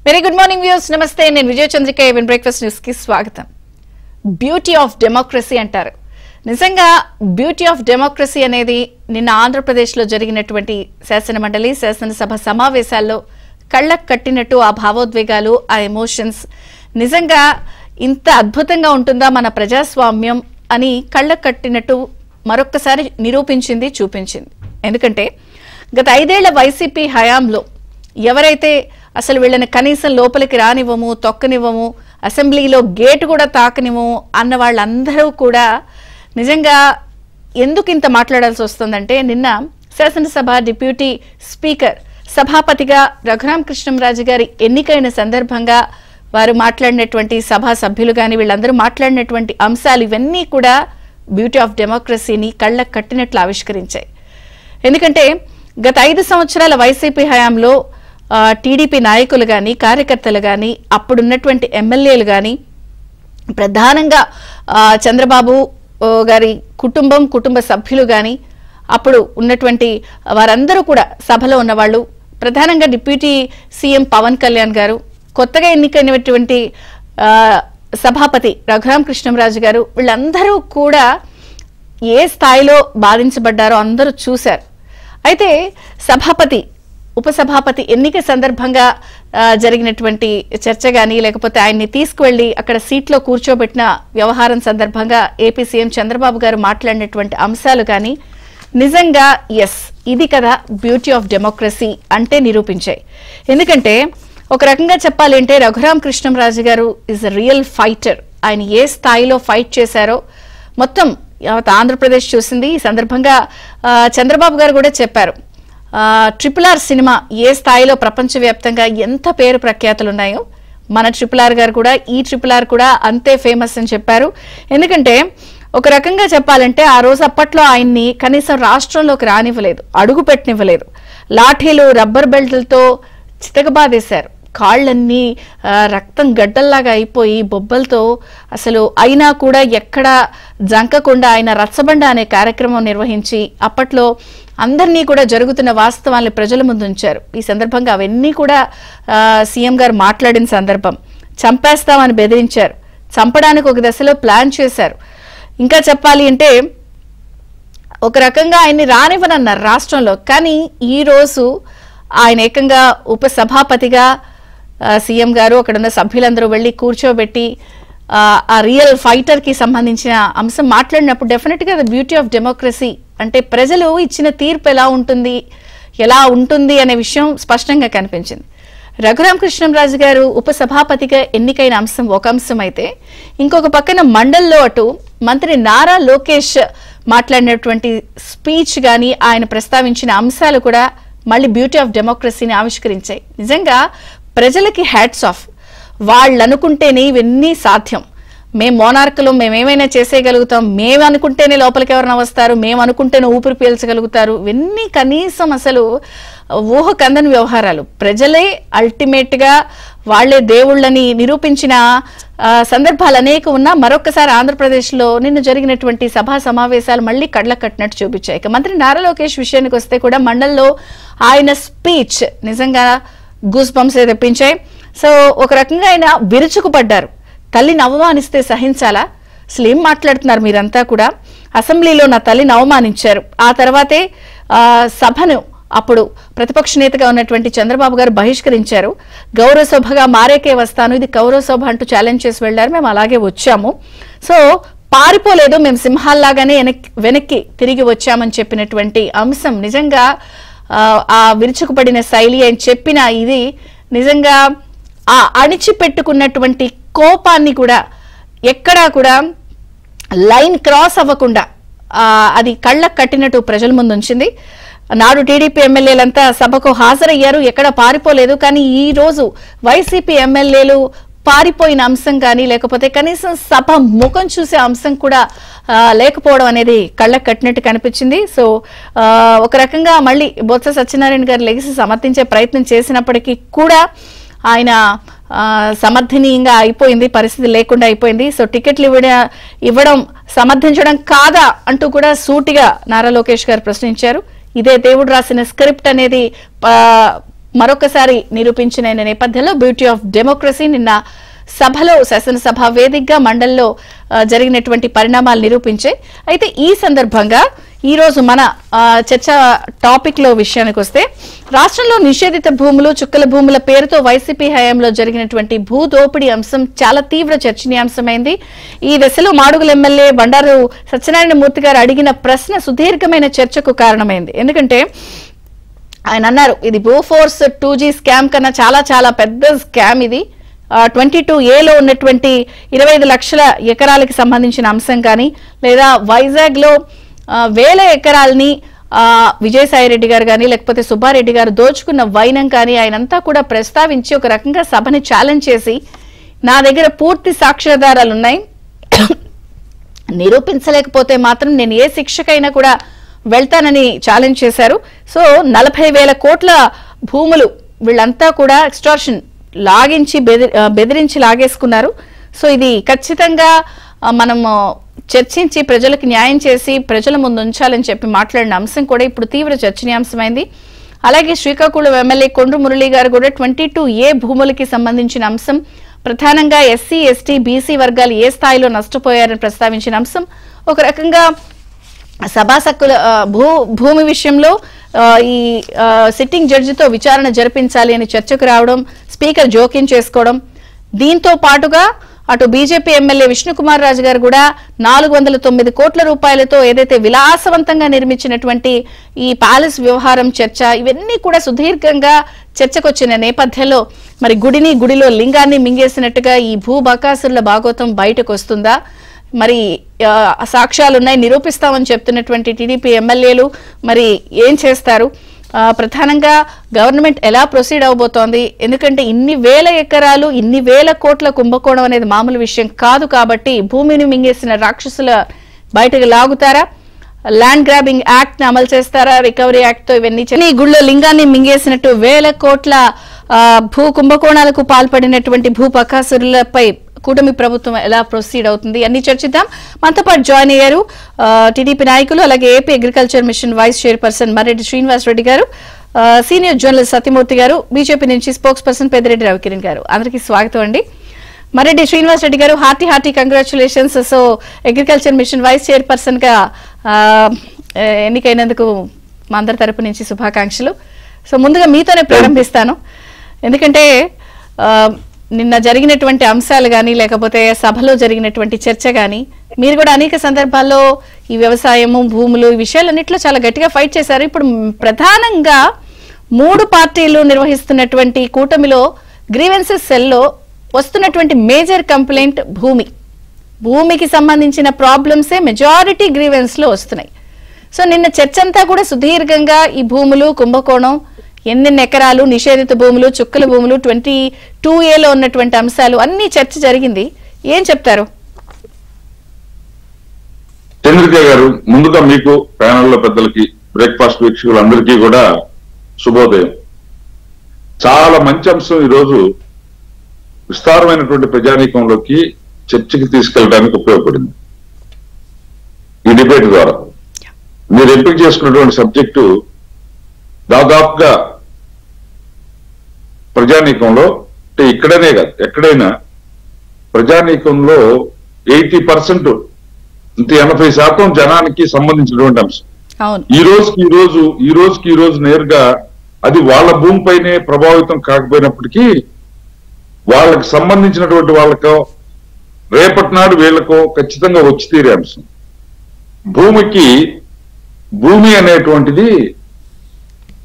Very good morning views. నమస్తే, నేను విజయ Chandrika. Even breakfast news కి స్వాగతం. బ్యూటీ ఆఫ్ డెమోక్రసీ అంటారు. నిజంగా బ్యూటీ ఆఫ్ డెమోక్రసీ అనేది నిన్న ఆంధ్రప్రదేశ్లో జరిగినటువంటి శాసనమండలి శాసనసభ సమావేశాల్లో కళ్ళకు కట్టినట్టు ఆ భావోద్వేగాలు, ఆ ఎమోషన్స్ నిజంగా ఇంత అద్భుతంగా ఉంటుందా మన ప్రజాస్వామ్యం అని కళ్ళకు కట్టినట్టు మరొక్కసారి నిరూపించింది, చూపించింది. ఎందుకంటే గత 5 ఏళ్ల వైసీపీ హయాంలో ఎవరైతే అసలు వీళ్ళని కనీసం లోపలికి రానివ్వము, తొక్కనివ్వము, అసెంబ్లీలో గేటు కూడా తాకనివ్వము అన్న వాళ్ళందరూ కూడా నిజంగా ఎందుకు ఇంత మాట్లాడాల్సి వస్తుందంటే, నిన్న శాసనసభ డిప్యూటీ స్పీకర్ సభాపతిగా రఘురామ కృష్ణంరాజు గారి ఎన్నికైన సందర్భంగా వారు మాట్లాడినటువంటి సభా సభ్యులు కానీ వీళ్ళందరూ మాట్లాడినటువంటి అంశాలు ఇవన్నీ కూడా బ్యూటీ ఆఫ్ డెమోక్రసీని కళ్ళకు కట్టినట్లు ఆవిష్కరించాయి. ఎందుకంటే గత 5 సంవత్సరాల వైసీపీ హయాంలో టీడీపీ నాయకులు కానీ, కార్యకర్తలు కానీ, అప్పుడున్నటువంటి ఎమ్మెల్యేలు కానీ, ప్రధానంగా చంద్రబాబు గారి కుటుంబ సభ్యులు కానీ, అప్పుడు ఉన్నటువంటి వారందరూ కూడా సభలో ఉన్నవాళ్ళు, ప్రధానంగా డిప్యూటీ సీఎం పవన్ కళ్యాణ్ గారు, కొత్తగా ఎన్నికైనటువంటి సభాపతి రఘురామ కృష్ణంరాజు గారు, వీళ్ళందరూ కూడా ఏ స్థాయిలో బాధించబడ్డారో అందరూ చూశారు. అయితే సభాపతి, ఉపసభాపతి ఎన్నిక సందర్భంగా జరిగినటువంటి చర్చ కానీ, లేకపోతే ఆయన్ని తీసుకువెళ్లి అక్కడ సీట్లో కూర్చోబెట్టిన వ్యవహారం సందర్భంగా ఏపీ సీఎం చంద్రబాబు గారు మాట్లాడినటువంటి అంశాలు కానీ నిజంగా ఎస్, ఇది కదా బ్యూటీ ఆఫ్ డెమోక్రసీ అంటే నిరూపించాయి. ఎందుకంటే ఒక రకంగా చెప్పాలి అంటే రఘురామ కృష్ణంరాజు గారు ఈజ్ అ రియల్ ఫైటర్. ఆయన ఏ స్థాయిలో ఫైట్ చేశారో మొత్తం ఆంధ్రప్రదేశ్ చూసింది. ఈ సందర్భంగా చంద్రబాబు గారు కూడా చెప్పారు, RRR సినిమా ఏ స్థాయిలో ప్రపంచవ్యాప్తంగా ఎంత పేరు ప్రఖ్యాతులు ఉన్నాయో మన RRR గారు కూడా, ఈ RRR కూడా అంతే ఫేమస్ అని చెప్పారు. ఎందుకంటే ఒక రకంగా చెప్పాలంటే ఆ రోజు అప్పట్లో ఆయన్ని కనీసం రాష్ట్రంలోకి రానివ్వలేదు, అడుగు పెట్టనివ్వలేదు. లాఠీలు, రబ్బర్ బెల్ట్లతో చితకబాదేశారు. కాళ్ళన్నీ రక్తం గడ్డల్లాగా అయిపోయి బొబ్బలతో అసలు అయినా కూడా ఎక్కడ జంకకుండా ఆయన రచ్చబండ అనే కార్యక్రమం నిర్వహించి అప్పట్లో అందరినీ కూడా జరుగుతున్న వాస్తవాన్ని ప్రజల ముందు ఉంచారు. ఈ సందర్భంగా అవన్నీ కూడా సీఎం గారు మాట్లాడిన సందర్భం. చంపేస్తామని బెదిరించారు, చంపడానికి ఒక దశలో ప్లాన్ చేశారు. ఇంకా చెప్పాలి అంటే ఒక రకంగా ఆయన్ని రానివ్వనన్నారు రాష్ట్రంలో. కానీ ఈరోజు ఆయన ఏకంగా ఉపసభాపతిగా సీఎం గారు అక్కడ ఉన్న సభ్యులందరూ వెళ్ళి కూర్చోబెట్టి ఆ రియల్ ఫైటర్ కి సంబంధించిన అంశం మాట్లాడినప్పుడు డెఫినెట్గా ద బ్యూటీ ఆఫ్ డెమోక్రసీ అంటే ప్రజలు ఇచ్చిన తీర్పు ఎలా ఉంటుంది అనే విషయం స్పష్టంగా కనిపించింది. రఘురామ కృష్ణంరాజు గారు ఉపసభాపతిగా ఎన్నికైన అంశం ఒక అంశం అయితే, ఇంకొక పక్కన మండల్లో అటు మంత్రి నారా లోకేష్ మాట్లాడినటువంటి స్పీచ్ కానీ, ఆయన ప్రస్తావించిన అంశాలు కూడా మళ్ళీ బ్యూటీ ఆఫ్ డెమోక్రసీని ఆవిష్కరించాయి. నిజంగా ప్రజలకి హ్యాట్స్ ఆఫ్. వాళ్ళు అనుకుంటేనే ఇవన్నీ సాధ్యం. మేము మోనార్కులు, మేమేమైనా చేసేయగలుగుతాం, మేము అనుకుంటేనే లోపలికి ఎవరైనా వస్తారు, మేము అనుకుంటేనే ఊపిరి పీల్చగలుగుతారు. ఇవన్నీ కనీసం అసలు ఊహకందని వ్యవహారాలు. ప్రజలే అల్టిమేట్ గా వాళ్లే దేవుళ్ళని నిరూపించిన సందర్భాలు అనేక ఉన్నా మరొకసారి ఆంధ్రప్రదేశ్లో నిన్న జరిగినటువంటి సభా సమావేశాలు మళ్లీ కళ్ళకు కట్టినట్టు చూపించాయి. ఇక మంత్రి నారా లోకేష్ విషయానికి వస్తే కూడా మండల్లో ఆయన స్పీచ్ నిజంగా గూస్ బంప్స్ తెప్పించాయి. సో ఒక రకంగా ఆయన విరుచుకుపడ్డారు. తల్లిని అవమానిస్తే సహించాలా? అసలు ఏం మాట్లాడుతున్నారు మీరంతా కూడా? అసెంబ్లీలో నా తల్లిని అవమానించారు, ఆ తర్వాతే సభను అప్పుడు ప్రతిపక్ష నేతగా ఉన్నటువంటి చంద్రబాబు గారు బహిష్కరించారు. గౌరవ సభగా మారేకే వస్తాను, ఇది గౌరవ సభ అంటూ ఛాలెంజ్ చేసి వెళ్లారు. మేము అలాగే వచ్చాము, సో పారిపోలేదు, మేము సింహాల్లాగానే వెనక్కి తిరిగి వచ్చామని చెప్పినటువంటి అంశం నిజంగా ఆ విరుచుకుపడిన శైలి అని చెప్పిన ఇది నిజంగా ఆ అణిచిపెట్టుకున్నటువంటి కోపాన్ని కూడా ఎక్కడా కూడా లైన్ క్రాస్ అవ్వకుండా అది కళ్ళకు కట్టినట్టు ప్రజల ముందు ఉంచింది. నాడు టీడీపీ ఎమ్మెల్యేలంతా సభకు హాజరయ్యారు, ఎక్కడ పారిపోలేదు. కానీ ఈ రోజు వైసీపీ ఎమ్మెల్యేలు పారిపోయిన అంశం కానీ, లేకపోతే కనీసం సభ ముఖం చూసే అంశం కూడా లేకపోవడం అనేది కళ్ళకు కట్టినట్టు కనిపించింది. సో ఒక రకంగా మళ్ళీ బొత్స సత్యనారాయణ గారు లెగిసి సమర్థించే ప్రయత్నం చేసినప్పటికీ కూడా ఆయన సమర్థనీయంగా అయిపోయింది, పరిస్థితి లేకుండా అయిపోయింది. సో టికెట్లు ఇవ్వడం సమర్థించడం కాదా అంటూ కూడా సూటిగా నారా లోకేష్ గారు ప్రశ్నించారు. ఇదే దేవుడు రాసిన స్క్రిప్ట్ అనేది మరొకసారి నిరూపించిన నేపథ్యంలో బ్యూటీ ఆఫ్ డెమోక్రసీ నిన్న సభలో శాసనసభ వేదికగా మండలిలో జరిగినటువంటి పరిణామాలు నిరూపించాయి. అయితే ఈ సందర్భంగా ఈ రోజు మన చర్చ టాపిక్ లో విషయానికి వస్తే, రాష్ట్రంలో నిషేధిత భూములు, చుక్కల భూముల పేరుతో వైసీపీ హయాంలో జరిగినటువంటి భూ దోపిడీ అంశం చాలా తీవ్ర చర్చనీయాంశమైంది. ఈ దశలో మాడుగుల ఎమ్మెల్యే బండారు సత్యనారాయణ మూర్తి గారు అడిగిన ప్రశ్న సుదీర్ఘమైన చర్చకు కారణమైంది. ఎందుకంటే ఆయన అన్నారు, ఇది బోఫోర్స్ 2G స్కామ్ కన్నా చాలా చాలా పెద్ద స్కామ్ ఇది. 22A ఉన్నటువంటి 25 లక్షల ఎకరాలకు సంబంధించిన అంశం కానీ, లేదా వైజాగ్ లో వేల ఎకరాలని విజయసాయిరెడ్డి గారు కానీ లేకపోతే సుబ్బారెడ్డి గారు దోచుకున్న వైనం కానీ ఆయనంతా కూడా ప్రస్తావించి ఒక రకంగా సభని ఛాలెంజ్ చేసి, నా దగ్గర పూర్తి సాక్ష్యాధారాలు ఉన్నాయి, నిరూపించలేకపోతే మాత్రం నేను ఏ శిక్షకైనా కూడా వెళ్తానని ఛాలెంజ్ చేశారు. సో 40,000 కోట్ల భూములు వీళ్ళంతా కూడా ఎక్స్టార్షన్ లాగించి బెదిరించి లాగేసుకున్నారు. సో ఇది ఖచ్చితంగా మనము చర్చించి ప్రజలకు న్యాయం చేసి ప్రజల ముందు ఉంచాలని చెప్పి మాట్లాడిన అంశం కూడా ఇప్పుడు తీవ్ర చర్చనీయాంశమైంది. అలాగే శ్రీకాకుళం ఎమ్మెల్యే కొండ్రు మురళి గారు కూడా 22A భూములకి సంబంధించిన అంశం, ప్రధానంగా SC, ST, BC వర్గాలు ఏ స్థాయిలో నష్టపోయారని ప్రస్తావించిన అంశం, ఒక రకంగా సభాసక్కుల భూమి విషయంలో ఈ సిట్టింగ్ జడ్జితో విచారణ జరిపించాలి అని చర్చకు రావడం, స్పీకర్ జోక్యం చేసుకోవడం, దీంతో పాటుగా అటు బీజేపీ ఎమ్మెల్యే విష్ణుకుమార్ రాజు గారు కూడా 409 కోట్ల రూపాయలతో ఏదైతే విలాసవంతంగా నిర్మించినటువంటి ఈ ప్యాలెస్ వ్యవహారం చర్చ, ఇవన్నీ కూడా సుదీర్ఘంగా చర్చకొచ్చిన నేపథ్యంలో మరి గుడిలో లింగాన్ని మింగేసినట్టుగా ఈ భూ బకాసురుల భాగోతం బయటకు వస్తుందా, మరి సాక్ష్యాలున్నాయి నిరూపిస్తామని చెప్తున్నటువంటి టీడీపీ ఎమ్మెల్యేలు మరి ఏం చేస్తారు, ప్రధానంగా గవర్నమెంట్ ఎలా ప్రొసీడ్ అవబోతోంది, ఎందుకంటే ఇన్ని వేల ఎకరాలు ఇన్ని వేల కోట్ల కుంభకోణం అనేది మామూలు విషయం కాదు కాబట్టి భూమిని మింగేసిన రాక్షసుల బయటకు లాగుతారా, ల్యాండ్ గ్రాబింగ్ యాక్ట్ ని అమలు చేస్తారా, రికవరీ యాక్ట్ తో ఇవన్నీ గుళ్ళో లింగాన్ని మింగేసినట్టు వేల కోట్ల భూ కుంభకోణాలకు పాల్పడినటువంటి భూ బకాసురులపై కూటమి ప్రభుత్వం ఎలా ప్రొసీడ్ అవుతుంది అన్ని చర్చిద్దాం. మనతో పాటు జాయిన్ అయ్యారు టీడీపీ నాయకులు, అలాగే AP agriculture mission vice chairperson Marreddy Srinivas Reddy garu, senior journalist Satyamurthy గారు, బీజేపీ నుంచి స్పోక్స్ పర్సన్ పెద్దిరెడ్డి రవికిరణ్ గారు. అందరికీ స్వాగతం అండి. Marreddy Srinivas Reddy garu, hearty congratulations. So agriculture mission vice chairperson గా ఎన్నికైనందుకు మా అందరి తరపు నుంచి శుభాకాంక్షలు. సో ముందుగా మీతోనే ప్రారంభిస్తాను, ఎందుకంటే నిన్న జరిగినటువంటి అంశాలు కానీ లేకపోతే సభలో జరిగినటువంటి చర్చ కానీ, మీరు కూడా అనేక సందర్భాల్లో ఈ వ్యవసాయము, భూములు, ఈ విషయాలన్నింటిలో చాలా గట్టిగా ఫైట్ చేశారు. ఇప్పుడు ప్రధానంగా 3 పార్టీలు నిర్వహిస్తున్నటువంటి కూటమిలో గ్రీవెన్సెస్ సెల్లో వస్తున్నటువంటి మేజర్ కంప్లైంట్ భూమికి సంబంధించిన ప్రాబ్లమ్సే మెజారిటీ గ్రీవెన్స్ లో వస్తున్నాయి. సో నిన్న చర్చ అంతా కూడా సుదీర్ఘంగా ఈ భూములు, కుంభకోణం, ఎన్నెన్ని ఎకరాలు, నిషేధిత భూములు, చుక్కల భూములు, 22A ఉన్నటువంటి అంశాలు అన్ని చర్చ జరిగింది. ఏం చెప్తారు? చంద్రిక గారు, ముందుగా మీకు ప్యానెల్లో పెద్దలకి, బ్రేక్ఫాస్ట్ వీక్షకులందరికీ కూడా శుభోదయం. చాలా మంచి అంశం ఈరోజు విస్తారమైనటువంటి ప్రజానీకంలోకి చర్చకి తీసుకెళ్ళడానికి ఉపయోగపడింది ఈ డిబేట్ ద్వారా. మీరు ఎంపిక చేసుకున్నటువంటి సబ్జెక్టు దాదాపుగా ప్రజానీకంలో, అంటే ఇక్కడనే కాదు ఎక్కడైనా ప్రజానీకంలో 80% 80% జనానికి సంబంధించినటువంటి అంశం. ఈ రోజు నేరుగా అది వాళ్ళ భూమిపైనే ప్రభావితం కాకపోయినప్పటికీ వాళ్ళకి సంబంధించినటువంటి వాళ్ళకో రేపటి నాడు వీళ్ళకో ఖచ్చితంగా వచ్చి తీరే అంశం. భూమి అనేటువంటిది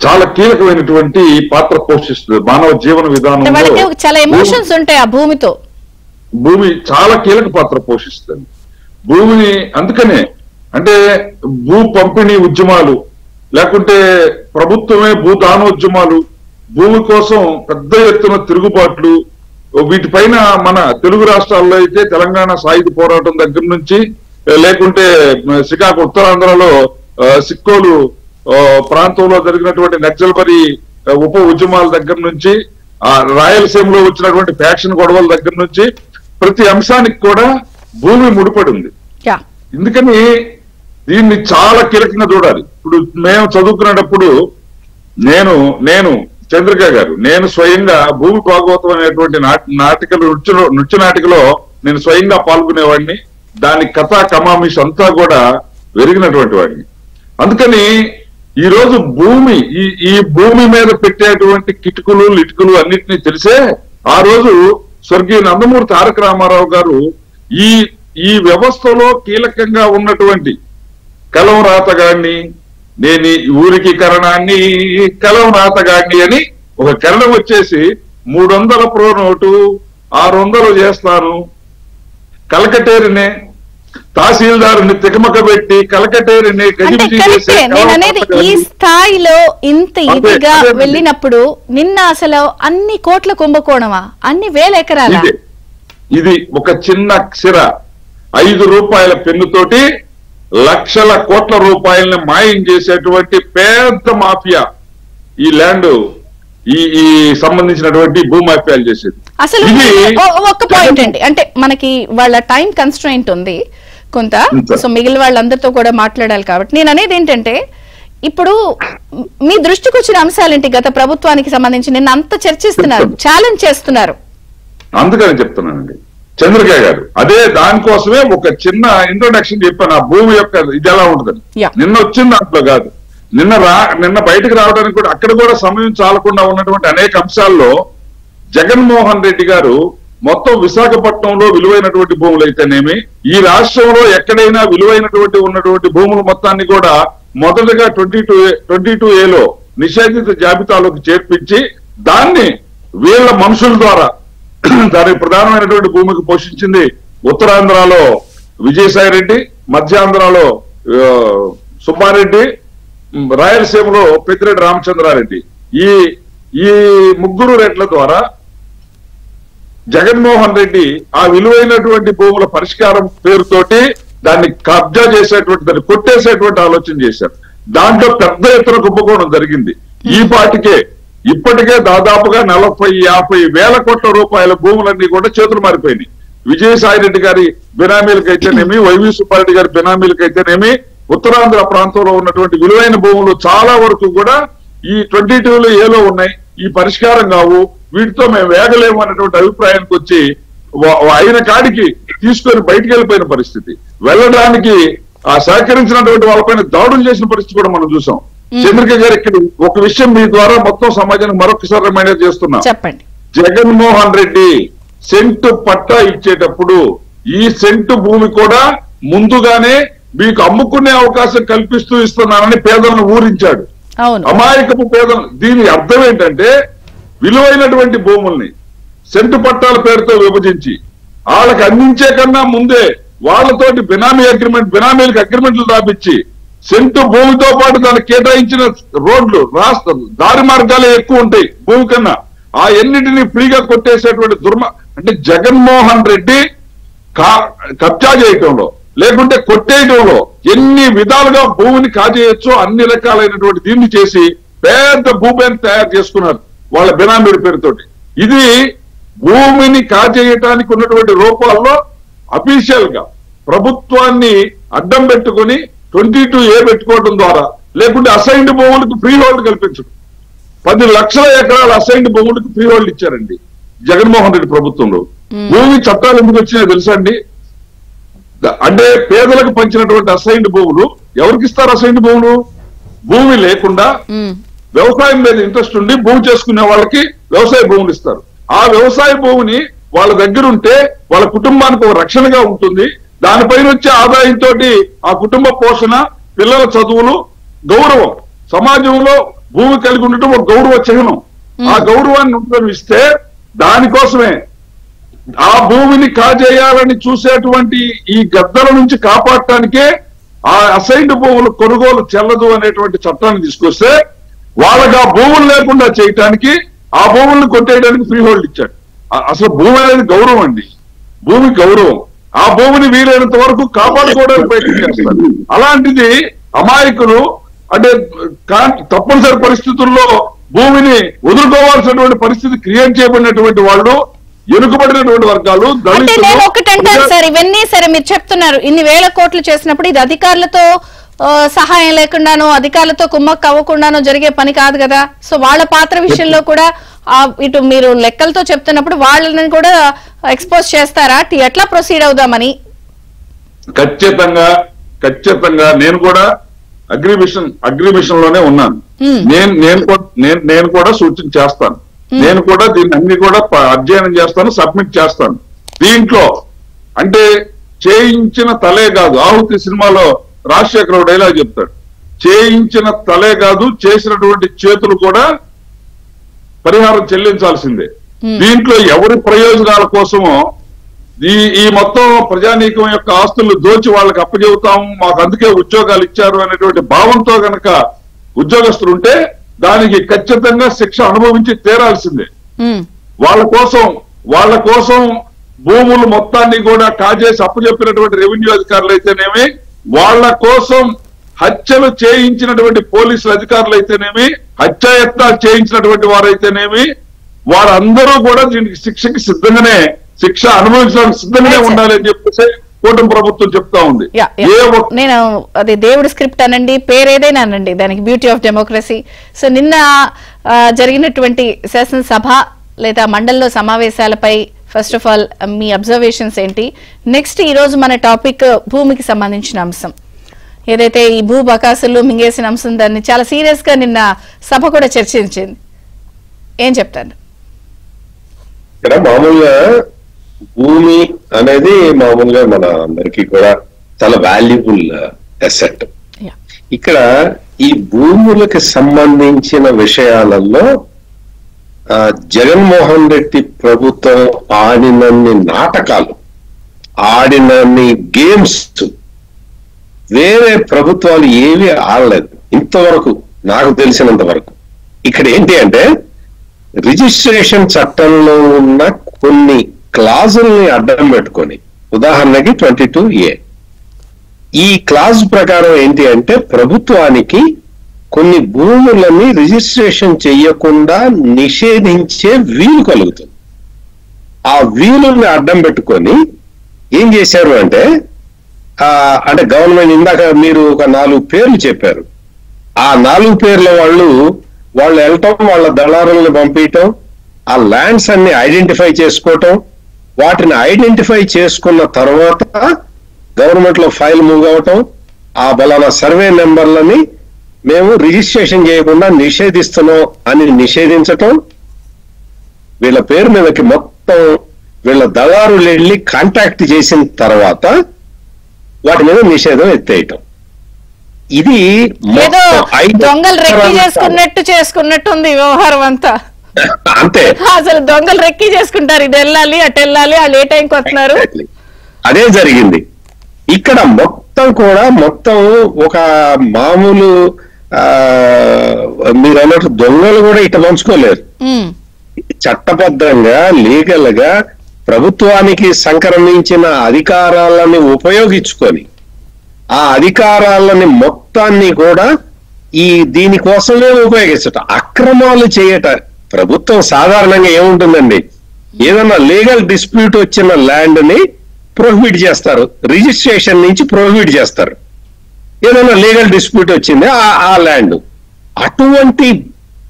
చాలా కీలకమైనటువంటి పాత్ర పోషిస్తుంది మానవ జీవన విధానంలో. చాలా ఎమోషన్స్ ఉంటాయి ఆ భూమితో. భూమి చాలా కీలక పాత్ర పోషిస్తుంది. భూమిని అందుకనే అంటే భూ పంపిణీ ఉద్యమాలు, లేకుంటే ప్రభుత్వమే భూదానోద్యమాలు, భూమి కోసం పెద్ద ఎత్తున తిరుగుబాట్లు, వీటిపైన మన తెలుగు రాష్ట్రాల్లో అయితే తెలంగాణ సాయుధ పోరాటం దగ్గర నుంచి, లేకుంటే శ్రీకాకుళం ఉత్తరాంధ్రలో సిక్కోలు ప్రాంతంలో జరిగినటువంటి నక్సల్బరీ ఉప ఉద్యమాల దగ్గర నుంచి, రాయలసీమలో వచ్చినటువంటి ఫ్యాక్షన్ గొడవల దగ్గర నుంచి ప్రతి అంశానికి కూడా భూమి ముడిపడి ఉంది. ఎందుకని దీన్ని చాలా కీలకంగా చూడాలి. ఇప్పుడు మేము చదువుకునేటప్పుడు నేను చంద్రిక గారు, నేను స్వయంగా భూమి భాగవతం అనేటువంటి నాటికలు నృత్య నాటికలో నేను స్వయంగా పాల్గొనేవాడిని. దాని కథా కమామిష్ అంతా కూడా వెరిగినటువంటి వాడిని. అందుకని ఈ రోజు భూమి ఈ భూమి మీద పెట్టేటువంటి కిటుకులు లిటుకులు అన్నిటినీ తెలిసే ఆ రోజు స్వర్గీయ నందమూరి తారక రామారావు గారు ఈ వ్యవస్థలో కీలకంగా ఉన్నటువంటి కలం రాతగాడిని, నేను ఊరికి కరణాన్ని కలం రాతగాడిని అని ఒక కరణం వచ్చేసి 300 ప్రో నోటు 600 చేస్తాను, కలకటేరినే తహసీల్దారుని తికమక పెట్టి కలకటేరిని నేననేది ఈ స్థాయిలో ఇంత ఇదిగా వెళ్ళినప్పుడు నిన్న అసలు అన్ని కోట్ల కుంభకోణమా, అన్ని వేల ఎకరాల? ఇది ఒక చిన్న క్షీర 5 రూపాయల పెన్నుతోటి లక్షల కోట్ల రూపాయలని మాయం చేసేటువంటి పెద్ద మాఫియా ఈ ల్యాండ్ ఈ సంబంధించినటువంటి భూమాఫియాలు చేసేది. అసలు ఒక్క పాయింట్ అండి, అంటే మనకి వాళ్ళ టైం కన్స్ట్రైంట్ ఉంది కొంత, సో మిగిలిన వాళ్ళందరితో కూడా మాట్లాడాలి కాబట్టి నేను అనేది ఏంటంటే, ఇప్పుడు మీ దృష్టికి వచ్చిన అంశాలేంటి గత ప్రభుత్వానికి సంబంధించి? నిన్న అంత చర్చిస్తున్నారు, ఛాలెంజ్ చేస్తున్నారు. అందుకని చెప్తున్నానండి చంద్రిక గారు, అదే దానికోసమే ఒక చిన్న ఇంట్రొడక్షన్ చెప్పాను ఆ భూమి యొక్క ఇది ఎలా ఉంటుందని. నిన్న వచ్చిన దాంట్లో కాదు, నిన్న బయటకు రావడానికి కూడా అక్కడ కూడా సమయం చాలకుండా ఉన్నటువంటి అనేక అంశాల్లో జగన్మోహన్ రెడ్డి గారు మొత్తం విశాఖపట్నంలో విలువైనటువంటి భూములు అయితేనేమి, ఈ రాష్ట్రంలో ఎక్కడైనా విలువైనటువంటి ఉన్నటువంటి భూములు మొత్తాన్ని కూడా మొదటగా 22A నిషేధిత జాబితాలోకి చేర్పించి దాన్ని వీళ్ళ మనుషుల ద్వారా దానికి ప్రధానమైనటువంటి భూమికి పోషించింది ఉత్తరాంధ్రలో విజయసాయి రెడ్డి, మధ్యాంధ్రలో సుబ్బారెడ్డి, రాయలసీమలో పెద్దిరెడ్డి రామచంద్రారెడ్డి. ఈ ముగ్గురు రెడ్ల ద్వారా జగన్మోహన్ రెడ్డి ఆ విలువైనటువంటి భూముల పరిష్కారం పేరుతోటి దాన్ని కబ్జా చేసేటువంటి, దాన్ని కొట్టేసేటువంటి ఆలోచన చేశారు. దాంట్లో పెద్ద ఎత్తున కుంభకోణం జరిగింది. ఈ పాటికే ఇప్పటికే దాదాపుగా 40-50 వేల కోట్ల రూపాయల భూములన్నీ కూడా చేతులు మారిపోయినాయి. విజయసాయి రెడ్డి గారి బినామీలకైతేనేమి, వైవి సుబ్బారెడ్డి గారి బినామీలకైతేనేమి, ఉత్తరాంధ్ర ప్రాంతంలో ఉన్నటువంటి విలువైన భూములు చాలా వరకు కూడా ఈ 22A ఉన్నాయి. ఈ పరిష్కారం కావు, వీటితో మేము వేగలేము అన్నటువంటి అభిప్రాయానికి వచ్చి అయిన కాడికి తీసుకొని బయటికి వెళ్ళిపోయిన పరిస్థితి. వెళ్ళడానికి ఆ సహకరించినటువంటి వాళ్ళపైన దాడులు చేసిన పరిస్థితి కూడా మనం చూసాం. చంద్రిక గారు, ఇక్కడ ఒక విషయం మీ ద్వారా మొత్తం సమాజానికి మరొకసారి రిమైండర్ చేస్తున్నా. చెప్పండి. జగన్మోహన్ రెడ్డి సెంటు పట్టా ఇచ్చేటప్పుడు ఈ సెంటు భూమి కూడా ముందుగానే మీకు అమ్ముకునే అవకాశం కల్పిస్తూ ఇస్తున్నానని పేదలను ఊరించాడు. అమాయకపు పేదలు. దీని అర్థం ఏంటంటే, విలువైనటువంటి భూముల్ని సెంటు పట్టాల పేరుతో విభజించి వాళ్ళకి అందించే కన్నా ముందే వాళ్ళతోటి బినామీలకు అగ్రిమెంట్లు రాపించి సెంటు భూమితో పాటు దానికి కేటాయించిన రోడ్లు దారి మార్గాలే ఎక్కువ ఉంటాయి భూమి కన్నా, ఆ ఎన్నిటిని ఫ్రీగా కొట్టేసేటువంటి అంటే జగన్మోహన్ రెడ్డి కబ్జా చేయటంలో లేకుంటే కొట్టేయడంలో ఎన్ని విధాలుగా భూమిని కాజేయచ్చో అన్ని రకాలైనటువంటి దీన్ని చేసి పెద్ద భూమిని తయారు చేసుకున్నారు వాళ్ళ బినామీల పేరుతోటి. ఇది భూమిని కాజేయటానికి ఉన్నటువంటి రూపాల్లో అఫీషియల్ గా ప్రభుత్వాన్ని అడ్డం పెట్టుకుని 22A పెట్టుకోవడం ద్వారా, లేకుంటే అసైన్డ్ భూములకు ఫ్రీ హోల్డ్ కల్పించడం. 10 లక్షల ఎకరాల అసైన్డ్ భూములకు ఫ్రీ హోల్డ్ ఇచ్చారండి జగన్మోహన్ రెడ్డి ప్రభుత్వంలో. భూమి చట్టాలు ఎందుకు వచ్చినాయో తెలుసా అండి? అంటే పేదలకు పంచినటువంటి అసైన్డ్ భూములు ఎవరికి ఇస్తారు? అసైన్డ్ భూములు భూమి లేకుండా వ్యవసాయం మీద ఇంట్రెస్ట్ ఉండి భూమి చేసుకునే వాళ్ళకి వ్యవసాయ భూములు ఇస్తారు. ఆ వ్యవసాయ భూమిని వాళ్ళ దగ్గర ఉంటే వాళ్ళ కుటుంబానికి ఒక రక్షణగా ఉంటుంది. దానిపైన వచ్చే ఆదాయంతో ఆ కుటుంబ పోషణ, పిల్లల చదువులు, గౌరవం, సమాజంలో భూమి కలిగి ఉండటం ఒక గౌరవ చిహ్నం. ఆ గౌరవాన్ని ఇస్తే దానికోసమే ఆ భూమిని కాజేయాలని చూసేటువంటి ఈ గద్దల నుంచి కాపాడటానికే ఆ అసైన్డ్ భూములు కొనుగోలు చెల్లదు అనేటువంటి చట్టాన్ని తీసుకొస్తే వాళ్ళకి ఆ భూములు లేకుండా చేయటానికి, ఆ భూములను కొట్టేయడానికి ఫ్రీ హోల్డ్ ఇచ్చాడు. అసలు భూమి అనేది గౌరవం అండి, భూమి గౌరవం. ఆ భూమిని వీలైనంత వరకు కాపాడుకోవడానికి ప్రయత్నం చేస్తారు. అలాంటిది అమాయకులు అంటే తప్పనిసరి పరిస్థితుల్లో భూమిని వదులుకోవాల్సినటువంటి పరిస్థితి క్రియేట్ చేయబడినటువంటి వాళ్ళు, ఎనుకబడినటువంటి వర్గాలు, ఒకటంటారు సార్, ఇవన్నీ సరే మీరు చెప్తున్నారు ఇన్ని వేల కోట్లు చేసినప్పుడు ఇది అధికారులతో సహాయం లేకుండానో అధికారులతో కుమ్మక్కు అవ్వకుండానో జరిగే పని కాదు కదా. సో వాళ్ళ పాత్ర విషయంలో కూడా ఇటు మీరు లెక్కలతో చెప్తున్నప్పుడు వాళ్ళని కూడా ఎక్స్పోజ్ చేస్తారా? ఎట్లా ప్రొసీడ్ అవుదామని? ఖచ్చితంగా నేను కూడా అగ్రిమిషన్ లోనే ఉన్నాను. నేను కూడా సూచన చేస్తాను. నేను కూడా దీన్ని అన్ని కూడా అధ్యయనం చేస్తాను, సబ్మిట్ చేస్తాను. దీంట్లో అంటే చేయించిన తలే కాదు, ఆహుతి సినిమాలో రాజశేఖర్ డైలాగ్ చెప్తాడు, చేయించిన తలే కాదు చేసినటువంటి చేతులు కూడా పరిహారం చెల్లించాల్సిందే. దీంట్లో ఎవరి ప్రయోజనాల కోసమో ఈ మొత్తం ప్రజానీకం యొక్క ఆస్తులు దోచి వాళ్ళకి అప్పచెబుతాము, మాకు అందుకే ఉద్యోగాలు ఇచ్చారు అనేటువంటి భావంతో గనక ఉద్యోగస్తులు ఉంటే దానికి ఖచ్చితంగా శిక్ష అనుభవించి తీరాల్సిందే. వాళ్ళ కోసం భూములు మొత్తాన్ని కూడా కాజేసి అప్పచెప్పినటువంటి రెవెన్యూ అధికారులు అయితేనేమి, వాళ్ళ కోసం హత్యలు చేయించినటువంటి పోలీసులు అధికారులు అయితేనేమి, హత్యాయత్నాలు చేయించినటువంటి వారైతేనేమి, వారందరూ కూడా దీనికి శిక్ష అనుభవించడానికి సిద్ధంగానే ఉండాలి అని చెప్పేసి కూటమి ప్రభుత్వం చెప్తా ఉంది. నేను అది దేవుడి స్క్రిప్ట్ అనండి, పేరేదైనా అనండి, దానికి బ్యూటీ ఆఫ్ డెమోక్రసీ. సో నిన్న జరిగినటువంటి శాసనసభ లేదా మండలిలో సమావేశాలపై ఫస్ట్ ఆఫ్ ఆల్ మీ అబ్జర్వేషన్స్ ఏంటి? నెక్స్ట్ ఈ రోజు మన టాపిక్ భూమికి సంబంధించిన అంశం, ఏదైతే ఈ భూ బకాసులు మింగేసిన అంశం, దాన్ని చాలా సీరియస్ గా నిన్న సభ కూడా చర్చించింది. ఏం చెప్తారు? ఇక్కడ మామూలుగా భూమి అనేది మామూలుగా మన అందరికి కూడా చాలా వాల్యుబుల్ అసెట్. ఇక్కడ ఈ భూములకు సంబంధించిన విషయాలలో జగన్మోహన్ రెడ్డి ప్రభుత్వం ఆడినన్ని నాటకాలు, ఆడినన్ని గేమ్స్ వేరే ప్రభుత్వాలు ఏవి ఆడలేదు ఇంతవరకు, నాకు తెలిసినంత వరకు. ఇక్కడ ఏంటి అంటే రిజిస్ట్రేషన్ చట్టంలో ఉన్న కొన్ని క్లాజుల్ని అడ్డం పెట్టుకొని, ఉదాహరణకి 22A, ఈ క్లాజ్ ప్రకారం ఏంటి అంటే ప్రభుత్వానికి కొన్ని భూములని రిజిస్ట్రేషన్ చెయ్యకుండా నిషేధించే వీలు కలుగుతుంది. ఆ వీలుని అడ్డం పెట్టుకొని ఏం చేశారు అంటే గవర్నమెంట్, ఇందాక మీరు ఒక 4 పేర్లు చెప్పారు, ఆ 4 పేర్ల వాళ్ళు వెళ్ళటం, వాళ్ళ దళారులను పంపించటం, ఆ ల్యాండ్స్ అన్ని ఐడెంటిఫై చేసుకోవటం, వాటిని ఐడెంటిఫై చేసుకున్న తర్వాత గవర్నమెంట్ లో ఫైల్ మూవ్ అవటం, ఆ బలానా సర్వే నెంబర్లని మేము రిజిస్ట్రేషన్ చేయకుండా నిషేధిస్తున్నాం అని నిషేధించటం, వీళ్ళ పేరు మీదకి మొత్తం వీళ్ళ దళారులు వెళ్ళి కాంటాక్ట్ చేసిన తర్వాత వాటి మీద నిషేధం ఎత్తేయటం. ఇది దొంగలు రెక్కి చేసుకున్నట్టుంది వ్యవహారం అంతా. అంతే, అసలు దొంగలు రెక్కి చేసుకుంటారు, ఇది వెళ్ళాలి అటు వెళ్ళాలి, వాళ్ళు ఏ టైంకి వస్తున్నారు. అదే జరిగింది ఇక్కడ. మొత్తం ఒక మామూలు మీరు అన్నట్టు దొంగలు కూడా ఇట్లా పంచుకోలేరు. చట్టబద్ధంగా లీగల్ గా ప్రభుత్వానికి సంక్రమించిన అధికారాలని ఉపయోగించుకొని ఆ అధికారాలని మొత్తాన్ని కూడా దీనికోసమే ఉపయోగించట, అక్రమాలు చేయట. ప్రభుత్వం సాధారణంగా ఏముంటుందండి, ఏదన్నా లీగల్ డిస్ప్యూట్ వచ్చిన ల్యాండ్ ని ప్రొహిబిట్ చేస్తారు, రిజిస్ట్రేషన్ నుంచి ప్రొహిబిట్ చేస్తారు. ఏదైనా లీగల్ డిస్ప్యూట్ వచ్చింది ఆ ల్యాండ్, అటువంటి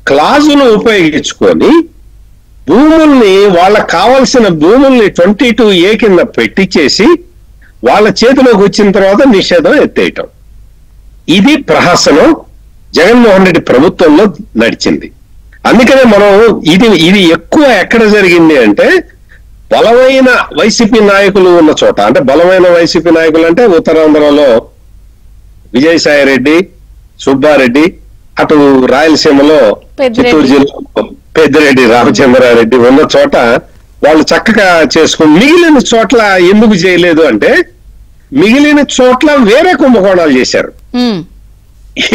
క్లాజును ఉపయోగించుకొని భూముల్ని, వాళ్ళకు కావాల్సిన భూముల్ని 22A కింద పెట్టించేసి వాళ్ళ చేతిలోకి వచ్చిన తర్వాత నిషేధం ఎత్తేయటం. ఇది ప్రహసనం జగన్మోహన్ రెడ్డి ప్రభుత్వంలో నడిచింది. అందుకనే మనం ఇది ఎక్కువ ఎక్కడ జరిగింది అంటే బలమైన వైసీపీ నాయకులు ఉన్న చోట, అంటే బలమైన వైసీపీ నాయకులు అంటే ఉత్తరాంధ్రలో విజయసాయి రెడ్డి, సుబ్బారెడ్డి, అటు రాయలసీమలో చిత్తూరు జిల్లా పెద్దిరెడ్డి రామచంద్రారెడ్డి ఉన్న చోట వాళ్ళు చక్కగా చేసుకుని, మిగిలిన చోట్ల ఎందుకు చేయలేదు అంటే మిగిలిన చోట్ల వేరే కుంభకోణాలు చేశారు.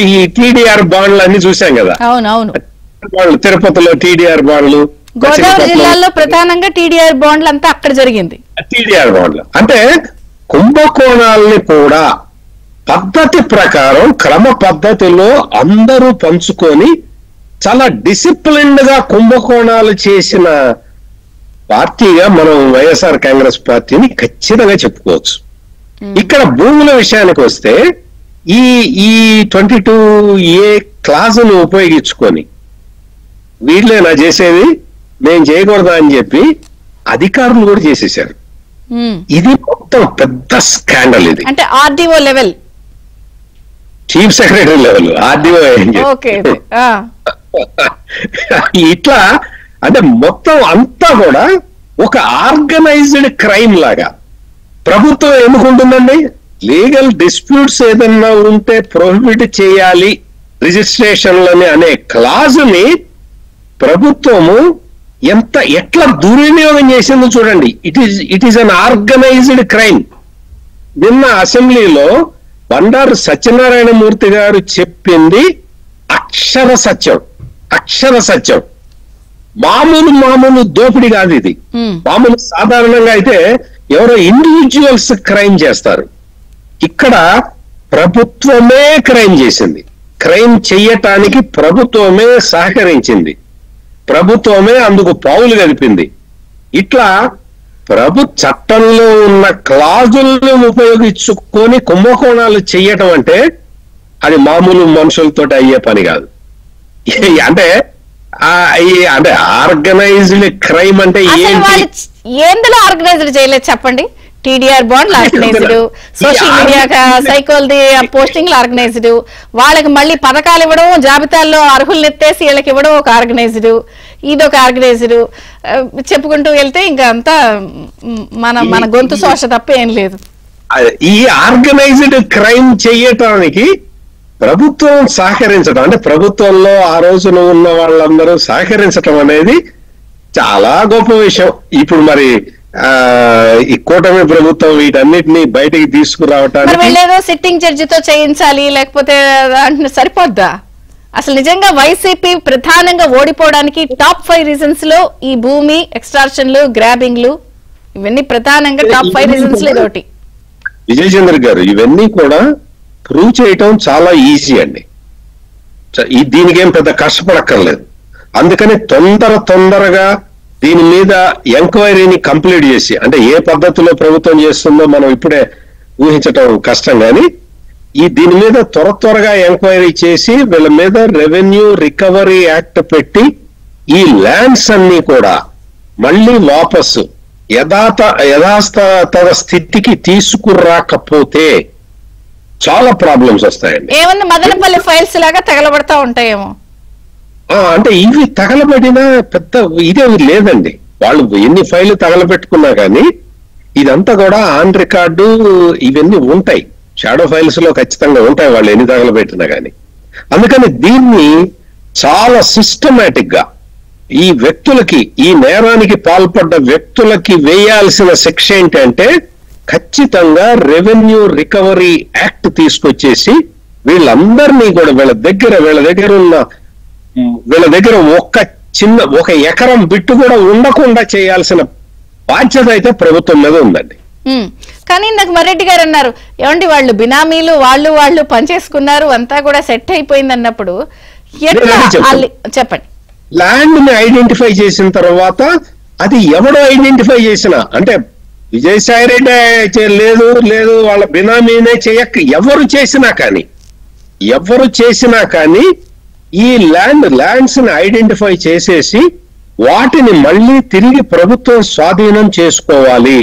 ఈ TDR బాండ్లు అన్ని చూసాం కదా, వాళ్ళు తిరుపతిలో TDR బాండ్లు, గోదావరి జిల్లాలో ప్రధానంగా TDR బాండ్లు అంతా అక్కడ జరిగింది. TDR బాండ్లు అంటే కుంభకోణాలని కూడా పద్ధతి ప్రకారం క్రమ పద్ధతిలో అందరూ పంచుకొని చాలా డిసిప్లిన్డ్ గా కుంభకోణాలు చేసిన పార్టీగా మనం వైఎస్ఆర్ కాంగ్రెస్ పార్టీని ఖచ్చితంగా చెప్పుకోవచ్చు. ఇక్కడ భూముల విషయానికి వస్తే ఈ ఈ 22A క్లాజును ఉపయోగించుకొని వీళ్ళేనా చేసేది, నేను చేయకూడదా అని చెప్పి అధికారులు కూడా చేసేసారు. ఇది మొత్తం పెద్ద స్కాండల్. ఇది అంటే RDO level, chief secretary level, RDO ఇట్లా అంటే మొత్తం అంతా కూడా ఒక ఆర్గనైజ్డ్ క్రైమ్ లాగా ప్రభుత్వం ఎన్నుకుంటుందండి. లీగల్ డిస్ప్యూట్స్ ఏదన్నా ఉంటే ప్రొహిబిట్ చేయాలి రిజిస్ట్రేషన్లని అనే క్లాజుని ప్రభుత్వము ఎట్లా దుర్వినియోగం చేసిందో చూడండి. It is an organised crime. నిన్న అసెంబ్లీలో బండారు సత్యనారాయణమూర్తి గారు చెప్పింది అక్షర సత్యం. మామూలు దోపిడీ కాదు ఇది. మామూలు సాధారణంగా అయితే ఎవరో ఇండివిజువల్స్ క్రైమ్ చేస్తారు. ఇక్కడ ప్రభుత్వమే క్రైమ్ చేసింది. క్రైమ్ చెయ్యటానికి ప్రభుత్వమే సహకరించింది, ప్రభుత్వమే అందుకు పావులు కదిపింది. ఇట్లా చట్టంలో ఉన్న క్లాజులను ఉపయోగించుకొని కుంభకోణాలు చెయ్యటం అంటే అది మామూలు మనుషులతో అయ్యే పని కాదు. అంటే ఆర్గనైజ్డ్ క్రైమ్ అంటే ఏందులో ఆర్గనైజ్డ్ చేయలేదు చెప్పండి. TDR bond organized, social media సైకోల్ది పోస్టింగ్లు ఆర్గనైజ్డ్, వాళ్ళకి మళ్ళీ పథకాలు ఇవ్వడం, జాబితాల్లో అర్హులను ఎత్తేసి వీళ్ళకి ఇవ్వడం ఒక ఆర్గనైజ్డ్, ఇదొక ఆర్గనైజ్డ్, చెప్పుకుంటూ వెళ్తే ఇంకా అంతా మన గొంతు శోష తప్ప ఏం లేదు. ఈ ఆర్గనైజ్డ్ క్రైమ్ చెయ్యటానికి ప్రభుత్వం సహకరించడం అంటే ప్రభుత్వంలో ఆ రోజున ఉన్న వాళ్ళందరూ సహకరించడం అనేది చాలా గొప్ప విషయం. ఇప్పుడు మరి ఈ కూటమి ప్రభుత్వం వీటన్నిటిని బయటికి తీసుకురావటానికి సిట్టింగ్ జడ్జితో చేయించాలి లేకపోతే అంటే సరిపోద్దా? అసలు నిజంగా వైసీపీ ప్రధానంగా ఓడిపోవడానికి టాప్ 5 రీజన్స్ లో ఈ భూమి ఎక్స్ట్రాక్షన్లు, గ్రాబింగ్లు ఇవన్నీ ప్రధానంగా టాప్ 5 రీజన్స్ లో ఇదొకటి. విజయచంద్ర గారు, ఇవన్నీ కూడా ప్రూవ్ చేయటం చాలా ఈజీ అండి. దీనికేం పెద్ద కష్టపడక్కర్లేదు. అందుకని తొందరగా దీని మీద ఎంక్వైరీని కంప్లీట్ చేసి, అంటే ఏ పద్ధతిలో ప్రభుత్వం చేస్తుందో మనం ఇప్పుడే ఊహించటం కష్టం, కానీ దీని మీద త్వరగా ఎంక్వైరీ చేసి వీళ్ళ మీద రెవెన్యూ రికవరీ యాక్ట్ పెట్టి ఈ ల్యాండ్స్ అన్ని కూడా మళ్ళీ వాపసు యథాస్థ స్థితికి తీసుకురాకపోతే చాలా ప్రాబ్లమ్స్ వస్తాయండి. ఏమన్నా మదనపల్లి ఫైల్స్ లాగా తగలబడతా ఉంటాయేమో. అంటే ఇవి తగలబడినా పెద్ద ఇదేమి లేదండి. వాళ్ళు ఎన్ని ఫైళ్లు తగలబెట్టుకున్నా కానీ ఇదంతా కూడా ఆన్ రికార్డు ఇవన్నీ ఉంటాయి. షాడో ఫైల్స్ లో ఖచ్చితంగా ఉంటాయి వాళ్ళు ఎన్ని తగలబెట్టినా కానీ. అందుకని దీన్ని చాలా సిస్టమేటిక్ గా ఈ వ్యక్తులకి, ఈ నేరానికి పాల్పడ్డ వ్యక్తులకి వేయాల్సిన శిక్ష ఏంటంటే ఖచ్చితంగా రెవెన్యూ రికవరీ యాక్ట్ తీసుకొచ్చేసి వీళ్ళందరినీ కూడా వీళ్ళ దగ్గర ఒక ఎకరం బిట్టు కూడా ఉండకుండా చేయాల్సిన బాధ్యత అయితే ప్రభుత్వం మీద ఉందండి. కానీ నాకు మర్రెడ్డి గారు అన్నారు, ఏమండి వాళ్ళు బినామీలు వాళ్ళు పనిచేసుకున్నారు, అంతా కూడా సెట్ అయిపోయింది అన్నప్పుడు చెప్పండి. ల్యాండ్ ని ఐడెంటిఫై చేసిన తర్వాత అది ఎవడో ఐడెంటిఫై చేసినా, అంటే విజయసాయి రెడ్డి లేదు వాళ్ళ బినామీనే ఎవరు చేసినా కానీ ఈ ల్యాండ్స్ ని ఐడెంటిఫై చేసేసి వాటిని మళ్ళీ తిరిగి ప్రభుత్వం స్వాధీనం చేసుకోవాలి.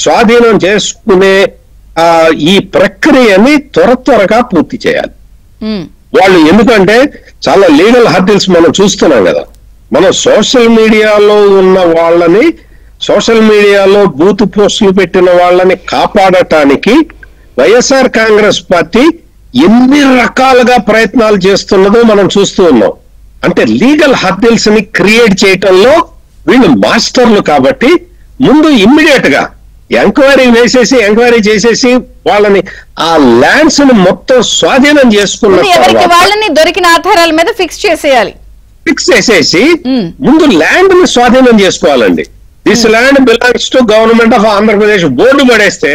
స్వాధీనం చేసుకునే ఈ ప్రక్రియని త్వరగా పూర్తి చేయాలి వాళ్ళు. ఎందుకంటే చాలా లీగల్ హర్డిల్స్ మనం చూస్తున్నాం కదా. మనం సోషల్ మీడియాలో ఉన్న వాళ్ళని, సోషల్ మీడియాలో బూత్ పోస్టులు పెట్టిన వాళ్ళని కాపాడటానికి వైఎస్ఆర్ కాంగ్రెస్ పార్టీ ఎన్ని రకాలుగా ప్రయత్నాలు చేస్తున్నదో మనం చూస్తూ ఉన్నాం. అంటే లీగల్ హర్డిల్స్ ని క్రియేట్ చేయటంలో వీళ్ళు మాస్టర్లు. కాబట్టి ముందు ఇమ్మీడియట్ గా ఎంక్వైరీ చేసేసి వాళ్ళని ఆ ల్యాండ్స్ ని మొత్తం స్వాధీనం చేసుకున్న వాళ్ళని దొరికిన ఆధారాల మీద ఫిక్స్ చేసేసి ముందు ల్యాండ్ ని స్వాధీనం చేసుకోవాలండి. This land belongs to government of Andhra Pradesh board పడేస్తే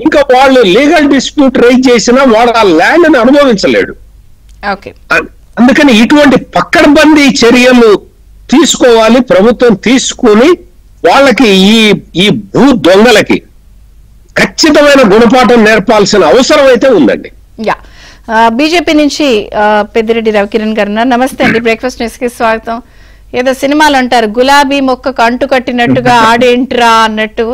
ఇంకా వాళ్ళు లీగల్ డిస్ప్యూట్ రైజ్ చేసినా వాడు ఆ ల్యాండ్ ని అనుభవించలేడు. అందుకని ఇటువంటి పక్కడబందీ చర్యలు తీసుకోవాలి ప్రభుత్వం. తీసుకుని వాళ్ళకి ఈ భూ దొంగలకి ఖచ్చితమైన గుణపాఠం నేర్పాల్సిన అవసరం అయితే ఉందండి. యా బీజేపీ నుంచి పెద్దిరెడ్డి రవికిరణ్ గారు ఉన్నారు. నమస్తే అండి, బ్రేక్ఫాస్ట్ న్యూస్ కి స్వాగతం. ఏదో సినిమాలు అంటారు గులాబీ మొక్కకు అంటు కట్టినట్టుగా ఆడేంట్రా అన్నట్టు,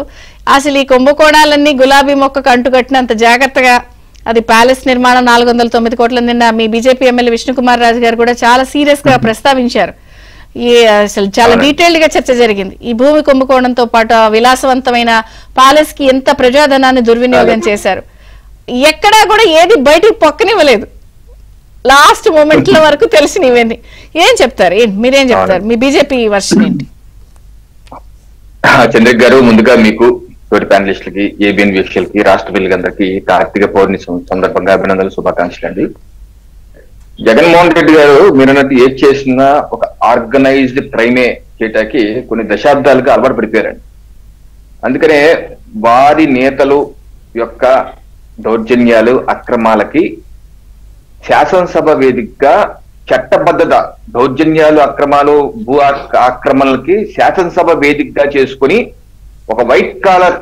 అసలు ఈ కుంభకోణాలన్నీ గులాబీ మొక్కకు అంటు కట్టినంత జాగ్రత్తగా అది ప్యాలెస్ నిర్మాణం 409 కోట్ల నిన్న మీ బీజేపీ ఎమ్మెల్యే విష్ణుకుమార్ రాజు గారు కూడా చాలా సీరియస్ గా ప్రస్తావించారు. అసలు చాలా డీటెయిల్డ్ గా చర్చ జరిగింది. ఈ భూమి కుంభకోణంతో పాటు విలాసవంతమైన ప్యాలెస్ కి ఎంత ప్రజాధనాన్ని దుర్వినియోగం చేశారు, ఎక్కడా కూడా ఏది బయటికి పొక్కనివ్వలేదు. లాస్ట్ మూమెంట్ లో వరకు తెలిసినవన్నీ ఏం చెప్తారు, మీరేం చెప్తారు, మీ బీజేపీ వర్షన్ ఏంటి? చంద్రిక్ గారు, ముందుగా మీకు తోటి ప్యానలిస్టులకి, ఏబిఎన్ వీక్షకులకి, రాష్ట్ర పిల్లలందరికీ కార్తీక పౌర్ణమి సందర్భంగా అభినందనలు, శుభాకాంక్షలు అండి. జగన్మోహన్ రెడ్డి గారు మీరు అన్నట్టు ఏది చేసినా ఒక ఆర్గనైజ్డ్ క్రైమే చేయటానికి కొన్ని దశాబ్దాలుగా అలవాటు పడిపోయారండి. అందుకనే వారి నేతలు యొక్క దౌర్జన్యాలు, అక్రమాలకి శాసనసభ వేదికగా చట్టబద్ధత, దౌర్జన్యాలు, అక్రమాలు, భూ ఆక్రమణలకి శాసనసభ వేదికగా చేసుకుని ఒక వైట్ కాలర్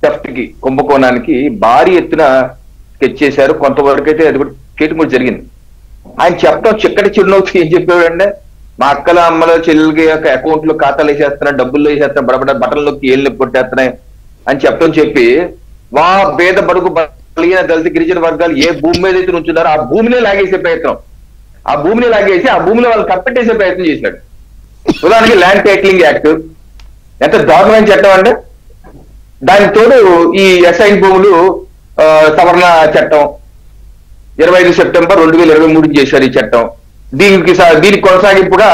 థెఫ్ట్ కి, కుంభకోణానికి భారీ ఎత్తున స్కెచ్ చేశారు. కొంతవరకు అయితే అది కూడా చేయడం కూడా జరిగింది. ఆయన చెప్పడం చిక్కటి చిరునవ్వుకి ఏం చెప్పాడంటే, మా అక్కల అమ్మల చెల్లెలకి యొక్క అకౌంట్ లో ఖాతాలు వేసేస్తున్నాయి, డబ్బుల్లో వేసేస్తున్నాయి, బడబడ బటన్లోకి ఏళ్ళు కొట్టేస్తున్నాయి అని చెప్పడం చెప్పి, వా పేద బడుగు బలిగిన దళిత గిరిజన వర్గాలు ఏ భూమి మీద అయితే నుంచున్నారో ఆ భూమినే లాగేసే ప్రయత్నం, ఆ భూమిని లాగేసి ఆ భూమిలో వాళ్ళు కప్పెట్టేసే ప్రయత్నం చేశాడు. ఉదాహరణకి ల్యాండ్ టైటిలింగ్ యాక్ట్ ఎంత దారుణమైన చట్టం అంటే, దానికి తోడు ఈ అసైన్ భూములు సవరణ చట్టం 25 సెప్టెంబర్ 2023 చేశారు ఈ చట్టం. దీనికి కొనసాగింపుగా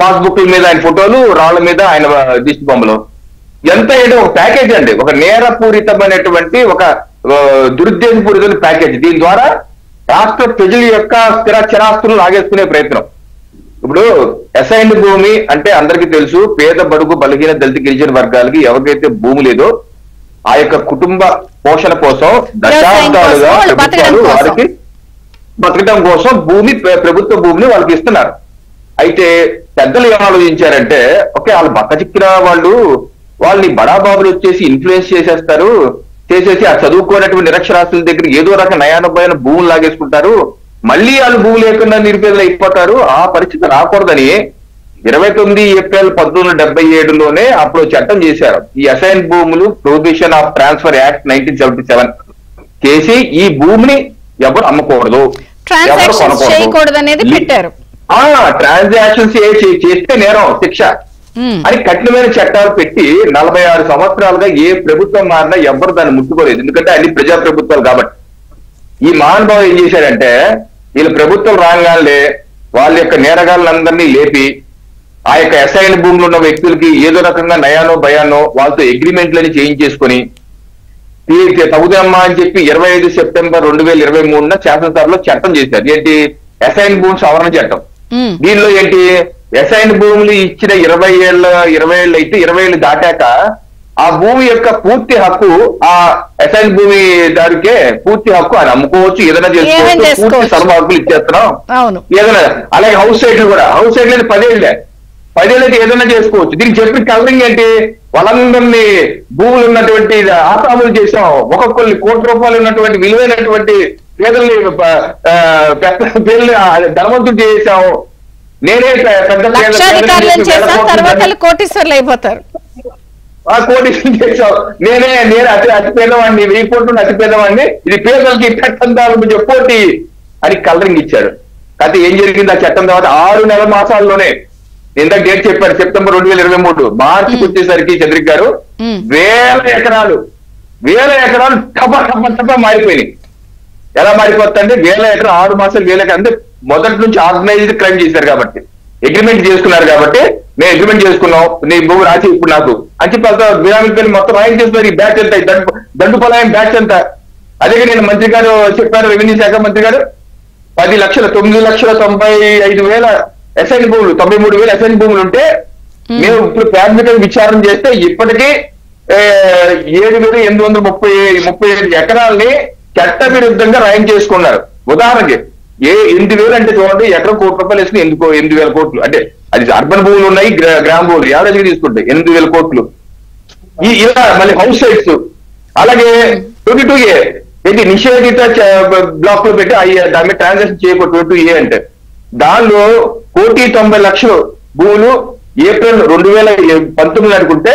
పాస్బుక్ల మీద ఆయన ఫోటోలు, రాళ్ల మీద ఆయన దిష్టి బొమ్మలు. ఎంత ఏంటో ఒక ప్యాకేజ్ అండి, ఒక నేరపూరితమైనటువంటి ఒక దురుద్దేశపూరితమైన ప్యాకేజ్. దీని ద్వారా రాష్ట్ర ప్రజల యొక్క స్థిరాస్తులను లాగేసుకునే ప్రయత్నం. ఇప్పుడు అసైన్డ్ భూమి అంటే అందరికీ తెలుసు, పేద బడుగు బలహీన దళిత గిరిజన వర్గాలకి ఎవరికైతే భూమి లేదో ఆ యొక్క కుటుంబ పోషణ కోసం దశాబ్దాలుగా ప్రభుత్వాలు వారికి బతకడం కోసం ప్రభుత్వ భూమిని వాళ్ళకి ఇస్తున్నారు. అయితే పెద్దలు ఏం ఆలోచించారంటే, ఓకే వాళ్ళు బక్కచిక్కిన వాళ్ళని బడాబాబులు వచ్చేసి ఇన్ఫ్లుయెన్స్ చేసేసి ఆ చదువుకోనటువంటి నిరక్షరాస్తుల దగ్గర ఏదో రకం నయానభమైన భూములు లాగేసుకుంటారు, మళ్ళీ వాళ్ళు భూమి లేకుండా నిరుపేదలు అయిపోతారు. ఆ పరిస్థితి రాకూడదని 29 ఏప్రిల్ 1977లోనే అప్పుడు చట్టం చేశారు. ఈ అసైన్ భూములు ప్రొహిబిషన్ ఆఫ్ ట్రాన్స్ఫర్ యాక్ట్ 1977 చేసి ఈ భూమిని ఎవరు అమ్మకూడదు, ఎవరు కొనకూడదు, ట్రాన్సాక్షన్స్ చేస్తే నేరం, శిక్ష అని కఠినమైన చట్టాలు పెట్టి 46 సంవత్సరాలుగా ఏ ప్రభుత్వం మారినా ఎవరు దాన్ని ముట్టుకోలేదు. ఎందుకంటే అన్ని ప్రజా ప్రభుత్వాలు కాబట్టి. ఈ మహానుభావులు ఏం చేశారంటే, వీళ్ళ ప్రభుత్వం రాగానే వాళ్ళ యొక్క నేరగాళ్ళందరినీ లేపి ఆ యొక్క అసైన్ భూములు ఉన్న వ్యక్తులకి ఏదో రకంగా నయానో భయానో వాళ్ళతో అగ్రిమెంట్లని చేయించేసుకొని తగుదమ్మా అని చెప్పి 25 సెప్టెంబర్ 2023 శాసనసభలో చట్టం చేశారు. ఏంటి? అసైన్ భూమి సవరణ చట్టం. దీనిలో ఏంటి? అసైన్ భూములు ఇచ్చిన 20 ఏళ్ళు అయితే 20 ఏళ్ళు దాటాక ఆ భూమి యొక్క పూర్తి హక్కు ఆ అసైన్ భూమి దారికే పూర్తి హక్కు ఆయన అమ్ముకోవచ్చు, ఏదైనా చేసుకోవచ్చు, పూర్తి సర్వ హక్కులు ఇచ్చేస్తున్నాం ఏదైనా. అలాగే హౌస్ సైట్లు కూడా, హౌస్ సైట్లు 10 ఏళ్ళకి ఏదైనా చేసుకోవచ్చు. దీనికి చెప్పిన కలరింగ్ ఏంటి? వాళ్ళందరినీ భూములు ఉన్నటువంటి ఆసాములు చేసాం, ఒక్కొక్కరిని ₹1 ఉన్నటువంటి విలువైనటువంటి పేదల్ని ధనవంతులు చేసాం, నేనే పెద్ద కోటీశ్వర్లు అయిపోతారు, కోటీశ్వరులు చేసాం, నేనే అతి పేదవాడిని, 1000 కోట్లు అతి పేదవాడిని, ఇది పేదలకి పెట్టందాలు చెప్పోటి అని కలరింగ్ ఇచ్చాడు. అయితే ఏం జరిగింది? ఆ చట్టం తర్వాత 6 నెలల మాసాల్లోనే, ఇందాక డేట్ చెప్పారు సెప్టెంబర్ 2023, మార్చికి వచ్చేసరికి చంద్రిక్ గారు వేల ఎకరాలు టపా మారిపోయినాయి. ఎలా మారిపోతుందంటే, వేల ఎకరాలు 6 మాసాలు 1000 ఎకరాలు అంటే మొదటి నుంచి ఆర్గనైజ్డ్ క్రైమ్ చేశారు కాబట్టి, అగ్రిమెంట్ చేసుకున్నారు కాబట్టి, మేము అగ్రిమెంట్ చేసుకున్నాం, నీ భూమి రాసి ఇప్పుడు నాకు అని చెప్పి బిరామిల్ పేరు మొత్తం రాయింగ్ చేస్తున్నారు. ఈ బ్యాచ్ ఎంత, దండుపలాయం బ్యాచ్ ఎంత. అదే నేను మంత్రి గారు చెప్పారు, రెవెన్యూ శాఖ మంత్రి గారు, 9,95,000 అసైన్ భూములు, 93,000 అసైన్ భూములు ఉంటే మేము ఇప్పుడు ప్రాథమికంగా విచారణ చేస్తే ఇప్పటికీ 7,835 ఎకరాలని చట్ట విరుద్ధంగా రాయింగ్ చేసుకున్నారు. ఉదాహరణకి 8,000 అంటే చూడండి, ఎకరం ₹1,00,000 వేసుకుని ఎందుకో 8,000 కోట్లు అంటే అది అర్బన్ భూములు ఉన్నాయి, గ్రామ భూములు యావరేజ్ తీసుకుంటే 8,000 కోట్లు. ఇలా మళ్ళీ హౌస్ సైట్స్ అలాగే 22A ఇది నిషేధిత బ్లాక్ లో పెట్టి దాని మీద ట్రాన్సాక్షన్ చేయకూడదు 22A అంటే దానిలో 1,90,00,000 భూములు ఏప్రిల్ 2019 అనుకుంటే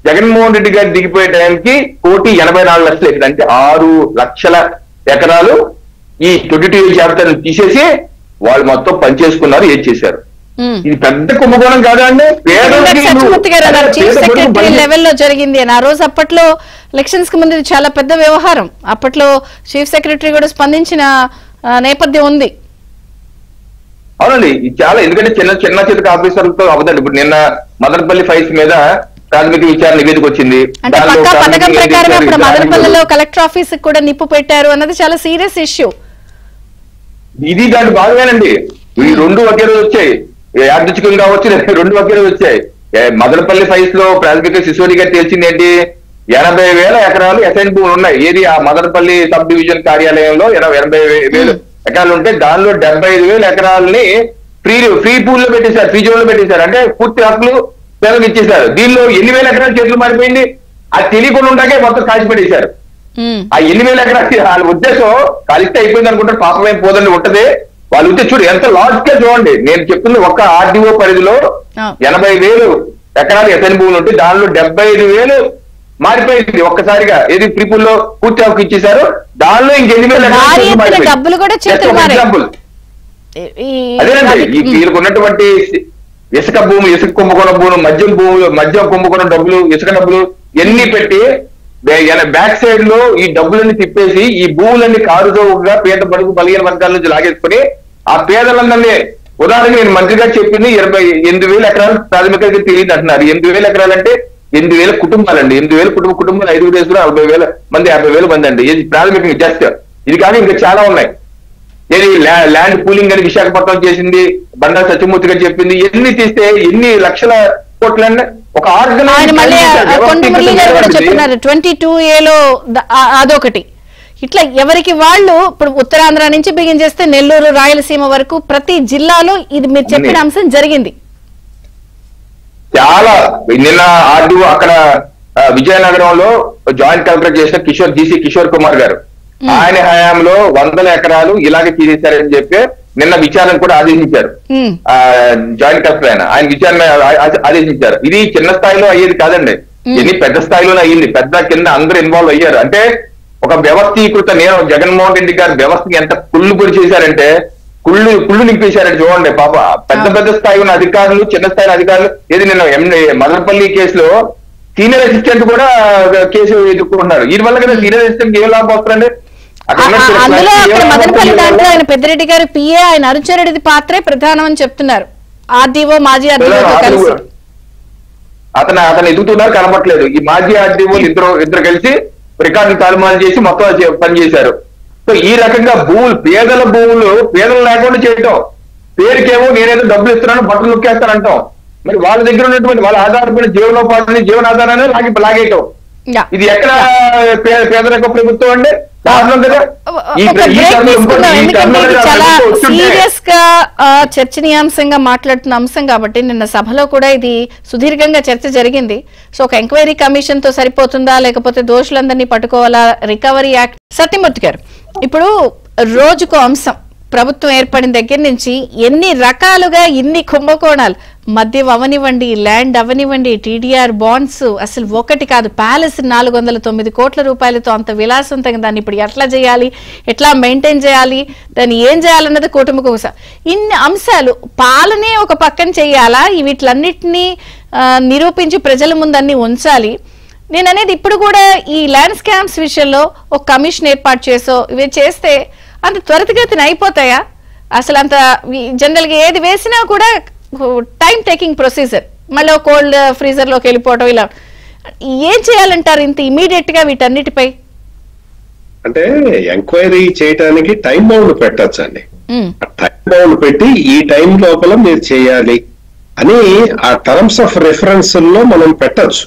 జగన్మోహన్ రెడ్డి గారు దిగిపోయే టైంకి 1,84,00,000 అంటే 6 లక్షల ఎకరాలు ఈ 22A జాబితాను తీసేసి వాళ్ళు మొత్తం పనిచేసుకున్నారు ఏం చేశారు. ఇది పెద్ద కుంభకోణం కాదా అండి? చీఫ్ సెక్రటరీ లెవెల్లో జరిగింది అని ఆ రోజు అప్పట్లో ఎలక్షన్స్ కి ముందు చాలా పెద్ద వ్యవహారం. అప్పట్లో చీఫ్ సెక్రటరీ కూడా స్పందించిన నేపథ్యం ఉంది. అవునండి ఇది చాలా, ఎందుకంటే చిన్న చితక ఆఫీసర్లతో అవదండి. ఇప్పుడు నిన్న మదనపల్లి ఫైల్స్ మీద ప్రాథమిక విచారణ నివేదిక వచ్చింది. అంటే పక్కా పథకం ప్రకారం అప్పుడు మదనపల్లిలో కలెక్టర్ ఆఫీస్ కూడా నిప్పు పెట్టారు అన్నది చాలా సీరియస్ ఇష్యూ. ఇది దాని భాగమేనండి. ఈ రెండు ఒకే రోజు వచ్చాయి, యాదృచ్ఛికంగా వచ్చి రెండు ఒకే రోజు వచ్చాయి. మదనపల్లి ఫైల్స్ లో ప్రాథమిక సిసోడి గారు తేల్చింది ఏంటి, 80,000 ఎకరాలు అసైన్ భూములు ఉన్నాయి. ఏది ఆ మదనపల్లి సబ్ డివిజన్ కార్యాలయంలో 80,000 ఎకరాలు ఉంటే దానిలో 75,000 ఎకరాలని ఫ్రీ పూల్ లో పెట్టేశారు, ఫ్రీ జోన్ లో పెట్టేశారు. అంటే పూర్తి హక్కులు పేదలకు ఇచ్చేశారు. దీనిలో 8,000 ఎకరాలు చేతులు మారిపోయింది. అది తెలియకుండా ఉండకే మొత్తం కాల్చి పెట్టేశారు. ఆ 8,000 ఎకరాలు వాళ్ళ ఉద్దేశం కాలిస్తే అయిపోయింది అనుకుంటారు, పాపం ఏం పోదండి ఉంటది. వాళ్ళు ఉంటే చూడు ఎంత లాజికల్ చూడండి. నేను చెప్తుంది ఒక్క ఆర్డీఓ పరిధిలో 80,000 ఎకరాలు ఎసైన్ భూములు ఉంటే దానిలో 75,000 మారిపోయింది ఒక్కసారిగా. ఏది ట్రిపుల్ లో పూర్తి హక్కు ఇచ్చేశారు. దానిలో ఇంకెన్ని ఎగ్జాంపుల్ అదేనండి. వీళ్ళకు ఉన్నటువంటి ఇసుక భూమి, ఇసుక కుంభకోణం భూములు, మద్యం కుంభకోణం డబ్బులు, ఇసుక డబ్బులు ఎన్ని పెట్టి బ్యాక్ సైడ్ లో ఈ డబ్బులన్నీ తిప్పేసి ఈ భూములన్నీ కారుజోగా పేద బడుగు బలిగిన వర్గాల నుంచి లాగేసుకుని ఆ పేదలందరినీ, ఉదాహరణకి నేను మంత్రిగా చెప్పింది 28,000 ఎకరాలు ప్రాథమికంగా తెలియదు అంటున్నారు. 8,000 ఎకరాలు అంటే 8,000 కుటుంబాలండి. 8,000 కుటుంబాలు 5 దేశాలు 40,000 మంది 50,000 మంది అండి. ఇది ప్రాథమికంగా జస్ట్ ఇది కాదు, ఇంకా చాలా ఉన్నాయి. ఏది ల్యాండ్ పూలింగ్ అని విశాఖపట్నం చేసింది, బండా సత్యమూర్తి గారు చెప్పింది. ఎన్ని తీస్తే ఎన్ని లక్షల కోట్లండి. ఒక చెప్తున్నారు 22A అదొకటి. ఇట్లా ఎవరికి వాళ్ళు ఇప్పుడు ఉత్తరాంధ్ర నుంచి బిగిన్ చేస్తే నెల్లూరు, రాయలసీమ వరకు ప్రతి జిల్లాలో ఇది మీరు చెప్పిన అంశం జరిగింది. చాలా నిన్న ఆర్డీఓ అక్కడ విజయనగరంలో జాయింట్ కలెక్టర్ చేసిన జీసీ కిషోర్ కుమార్ గారు, ఆయన హయాంలో 100 ఎకరాలు ఇలాగే తీసేశారని చెప్పి నిన్న విచారణ కూడా ఆదేశించారు. జాయింట్ కలెక్టర్ ఆయన విచారణ ఆదేశించారు. ఇది చిన్న స్థాయిలో అయ్యేది కాదండి, ఇది పెద్ద స్థాయిలోనే అయ్యింది. పెద్ద కింద అందరూ ఇన్వాల్వ్ అయ్యారు. అంటే ఒక వ్యవస్థీకృత, నేను జగన్మోహన్ రెడ్డి గారు వ్యవస్థకి ఎంత కుళ్ళు చేశారంటే కుళ్ళు నింపేశారంటే చూడండి. పాప పెద్ద స్థాయి ఉన్న అధికారులు, చిన్న స్థాయి అధికారులు. ఏది నిన్న మదనపల్లి కేసులో సీనియర్ అసిస్టెంట్ కూడా కేసు ఎదుర్కొంటున్నారు. దీని వల్ల కదా సీనియర్ అసిస్టెంట్ ఏం లాభం వస్తుందండి. అందులో అక్కడ మదనపల్లి దాంట్లో ఆయన పెద్దిరెడ్డి గారు పిఏ, ఆయన అరుణారెడ్డి పాత్రే ప్రధానం అని చెప్తున్నారు. ఆర్డీఓ, మాజీ ఆర్డీఓ అతను ఎదుగుతున్నారు, కనపట్లేదు. ఈ మాజీ ఆర్డీఓలు ఇద్దరు కలిసి రికార్డు తారుమారు చేసి మొత్తం పనిచేశారు. సో ఈ రకంగా పేదల భూములు పేదలు లేకుండా చేయటం, పేరుకేమో నేనేదో డబ్బులు ఇస్తున్నాను బట్టలు నొక్కేస్తానంటాం. మరి వాళ్ళ దగ్గర ఉన్నటువంటి వాళ్ళ ఆధారపడిన జీవనోపాధిని, జీవనాధారాన్ని లాగేయటం. ఇది ఎక్కడ పేదరిక ప్రభుత్వం అండి? సీరియస్ గా చర్చనీయాంశంగా మాట్లాడుతున్న అంశం కాబట్టి నిన్న సభలో కూడా ఇది సుదీర్ఘంగా చర్చ జరిగింది. సో ఒక ఎంక్వైరీ కమిషన్ తో సరిపోతుందా, లేకపోతే దోషులందరినీ పట్టుకోవాలా, రికవరీ యాక్ట్. సత్యమూర్తి గారు, ఇప్పుడు రోజుకో అంశం ప్రభుత్వం ఏర్పడిన దగ్గర నుంచి ఎన్ని రకాలుగా ఇన్ని కుంభకోణాలు, మద్యం అవనివ్వండి, ల్యాండ్ అవనివ్వండి, టీడీఆర్ బాండ్స్, అసలు ఒకటి కాదు. ప్యాలెస్ 409 కోట్ల రూపాయలతో అంత విలాసవంతంగా దాన్ని ఇప్పుడు ఎట్లా చేయాలి, ఎట్లా మెయింటైన్ చేయాలి, దాన్ని ఏం చేయాలన్నది కుటుంబకు ఇన్ని అంశాలు. పాలనే ఒక పక్కన చేయాలా, వీటిలన్నిటినీ నిరూపించి ప్రజల ముందు అన్ని ఉంచాలి. నేను అనేది ఇప్పుడు కూడా ఈ ల్యాండ్ స్కామ్స్ విషయంలో ఒక కమిషన్ ఏర్పాటు చేసో ఇవి చేస్తే అంత త్వరితగతిన అయిపోతాయా? అసలు అంత జనరల్ గా ఏది వేసినా కూడా టైం టేకింగ్ ప్రొసీజర్, మళ్ళీ కోల్డ్ ఫ్రీజర్ లోకి వెళ్ళిపోవటం, ఇలా ఏం చేయాలంటారు ఇంత ఇమీడియట్ గా వీటన్నిటిపై? అంటే ఎంక్వైరీ చేయడానికి టైం బౌండ్ పెట్టచ్చండి. టైం బౌండ్ పెట్టి ఈ టైం లోపల మీరు చేయాలి అని ఆ టర్మ్స్ ఆఫ్ రెఫరెన్స్ లో మనం పెట్టచ్చు.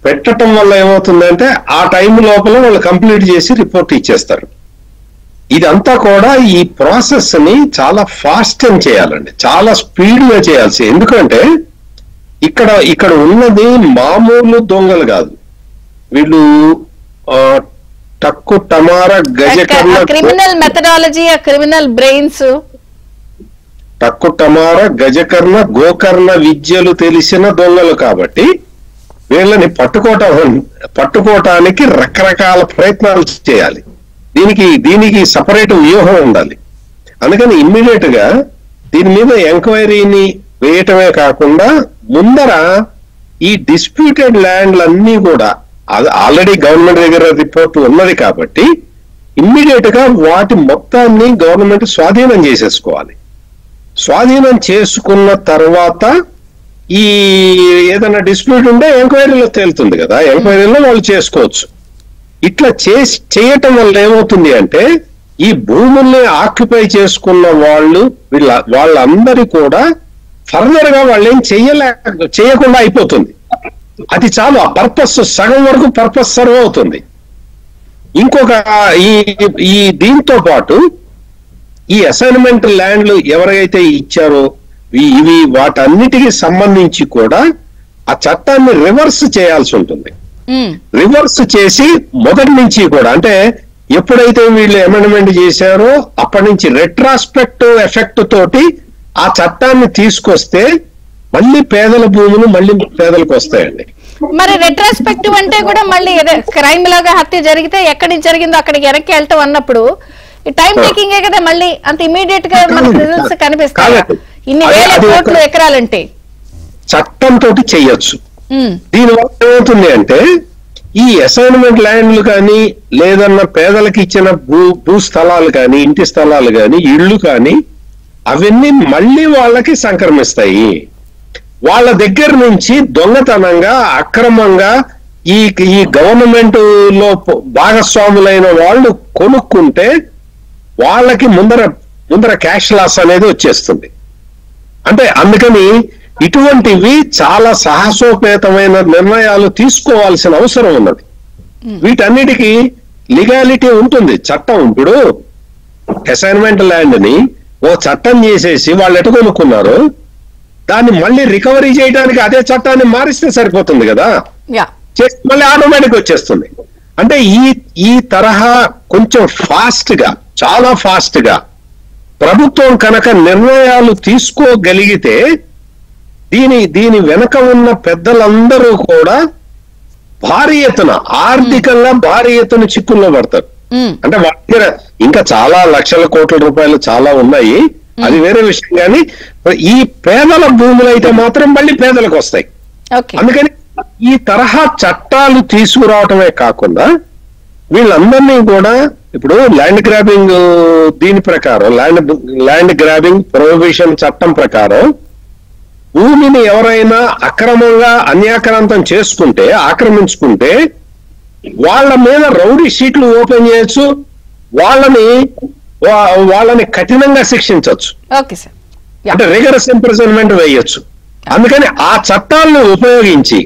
పెట్టడం వల్ల ఏమవుతుందంటే ఆ టైం లోపల వాళ్ళు కంప్లీట్ చేసి రిపోర్ట్ ఇచ్చేస్తారు. ఇదంతా కూడా ఈ ప్రాసెస్ ని చాలా ఫాస్ట్ గా చేయాలండి, చాలా స్పీడ్ గా చేయాల్సి. ఎందుకంటే ఇక్కడ ఉన్నది మామూలు దొంగలు కాదు. వీళ్ళు టక్కు టమార గజకర్ణ క్రిమినల్ మెథడాలజీ, క్రిమినల్ బ్రెయిన్స్, టక్కు టమార గజకర్ణ గోకర్ణ విద్యలు తెలిసిన దొంగలు కాబట్టి వీళ్ళని పట్టుకోవటానికి రకరకాల ప్రయత్నాలు చేయాలి. దీనికి సపరేట్ వ్యూహం ఉండాలి. అందుకని ఇమ్మీడియట్ గా దీని మీద ఎంక్వైరీని వేయటమే కాకుండా ముందర ఈ డిస్ప్యూటెడ్ ల్యాండ్లన్నీ కూడా ఆల్రెడీ గవర్నమెంట్ దగ్గర రిపోర్ట్ ఉన్నది కాబట్టి ఇమ్మీడియట్ గా వాటి మొత్తాన్ని గవర్నమెంట్ స్వాధీనం చేసేసుకోవాలి. స్వాధీనం చేసుకున్న తర్వాత ఈ ఏదైనా డిస్ప్యూట్ ఉంటే ఎంక్వైరీలో తేలుతుంది కదా, ఎంక్వైరీలో వాళ్ళు చేసుకోవచ్చు. ఇట్లా చేయటం వల్ల ఏమవుతుంది అంటే ఈ భూముల్ని ఆక్యుపై చేసుకున్న వాళ్ళందరూ కూడా ఫర్దర్ గా వాళ్ళు ఏం చేయకుండా అయిపోతుంది. అది చాలు, ఆ పర్పస్ సగం వరకు పర్పస్ సర్వ్ అవుతుంది. ఇంకొక ఈ దీంతో పాటు ఈ అసైన్మెంట్ ల్యాండ్లు ఎవరైతే ఇచ్చారో ఇవి వాటన్నిటికి సంబంధించి కూడా ఆ చట్టాన్ని రివర్స్ చేయాల్సి ఉంటుంది. రివర్స్ చేసి మొదటి నుంచి కూడా అంటే ఎప్పుడైతే వీళ్ళు అమెండ్మెంట్ చేశారో అప్పటి నుంచి రెట్రాస్పెక్టివ్ ఎఫెక్ట్ తోటి ఆ చట్టాన్ని తీసుకొస్తే మళ్ళీ పేదల భూములు మళ్ళీ పేదలకు వస్తాయండి. మరి రెట్రాస్పెక్టివ్ అంటే కూడా మళ్ళీ క్రైమ్ లాగా హత్య జరిగితే ఎక్కడి నుంచి జరిగిందో అక్కడికి వెనక్కి వెళ్తాం అన్నప్పుడు టైం టేకింగే కదా, మళ్ళీ అంత ఇమీడియట్ గా మనకు రిజల్ట్స్ కనిపిస్తాయి. ఇన్ని వేల కోట్ల ఎకరాలంటే చట్టంతో చెయ్యొచ్చు. దీనివల్ల ఏమవుతుంది అంటే ఈ అసైన్మెంట్ ల్యాండ్లు కానీ లేదన్నా పేదలకు ఇచ్చిన భూస్థలాలు కానీ ఇంటి స్థలాలు కానీ ఇళ్లు కానీ అవన్నీ మళ్ళీ వాళ్ళకి సంక్రమిస్తాయి. వాళ్ళ దగ్గర నుంచి దొంగతనంగా అక్రమంగా ఈ గవర్నమెంట్ లో భాగస్వాములైన వాళ్ళు కొనుక్కుంటే వాళ్ళకి ముందర క్యాష్ లాస్ అనేది వచ్చేస్తుంది. అంటే అందుకని ఇటువంటివి చాలా సాహసోపేతమైన నిర్ణయాలు తీసుకోవాల్సిన అవసరం ఉన్నది. వీటన్నిటికీ లీగాలిటీ ఉంటుంది. చట్టం ఇప్పుడు అసైన్మెంట్ ల్యాండ్ ని ఓ చట్టం చేసేసి వాళ్ళు ఎటు కొనుక్కున్నారు దాన్ని మళ్ళీ రికవరీ చేయడానికి అదే చట్టాన్ని మారిస్తే సరిపోతుంది కదా, మళ్ళీ ఆటోమేటిక్ వచ్చేస్తుంది. అంటే ఈ తరహా కొంచెం ఫాస్ట్ గా చాలా ఫాస్ట్ గా ప్రభుత్వం కనుక నిర్ణయాలు తీసుకోగలిగితే దీని వెనక ఉన్న పెద్దలందరూ కూడా భారీ ఎత్తున ఆర్థికంగా భారీ ఎత్తున చిక్కుల్లో పడతారు. అంటే వాళ్ళ దగ్గర ఇంకా చాలా లక్షల కోట్ల రూపాయలు చాలా ఉన్నాయి, అది వేరే విషయం. కానీ ఈ పేదల భూములు అయితే మాత్రం మళ్ళీ పేదలకు వస్తాయి. అందుకని ఈ తరహా చట్టాలు తీసుకురావటమే కాకుండా వీళ్ళందరినీ కూడా ఇప్పుడు ల్యాండ్ గ్రాబింగ్ దీని ప్రకారం ల్యాండ్ గ్రాబింగ్ ప్రొహిబిషన్ చట్టం ప్రకారం భూమిని ఎవరైనా అక్రమంగా అన్యాక్రాంతం చేసుకుంటే ఆక్రమించుకుంటే వాళ్ళ మీద రౌడీ షీట్లు ఓపెన్ చేయొచ్చు, వాళ్ళని కఠినంగా శిక్షించవచ్చు, అంటే రిగరస్ ఇంప్రిజన్మెంట్ వేయొచ్చు. అందుకని ఆ చట్టాలను ఉపయోగించి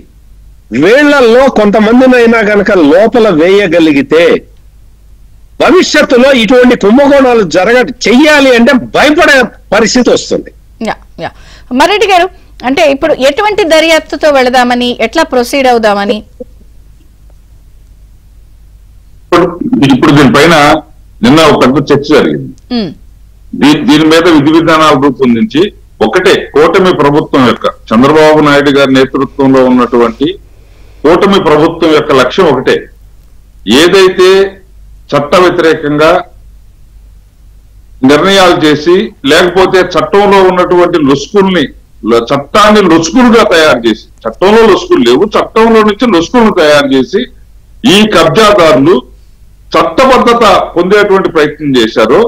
వీళ్లలో కొంతమందినైనా కనుక లోపల వేయగలిగితే భవిష్యత్తులో ఇటువంటి కుంభకోణాలు చెయ్యాలి అంటే భయపడే పరిస్థితి వస్తుంది. మరెడ్డి గారు, అంటే ఇప్పుడు ఎటువంటి దర్యాప్తుతో వెళదామని, ఎట్లా ప్రొసీడ్ అవుదామని? ఇప్పుడు దీనిపైన నిన్న ఒక పెద్ద చర్చ జరిగింది. దీని మీద విధి విధానాలు రూపొందించి ఒకటే కూటమి ప్రభుత్వం యొక్క చంద్రబాబు నాయుడు గారి నేతృత్వంలో ఉన్నటువంటి కూటమి ప్రభుత్వం యొక్క లక్ష్యం ఒకటే, ఏదైతే చట్ట వ్యతిరేకంగా నిర్ణయాలు చేసి లేకపోతే చట్టంలో ఉన్నటువంటి చట్టాన్ని లొసుకులుగా తయారు చేసి, చట్టంలో లొసుకులు లేవు, చట్టంలో నుంచి లొసుకులను తయారు చేసి ఈ కబ్జాదారులు చట్టబద్ధత పొందేటువంటి ప్రయత్నం చేశారో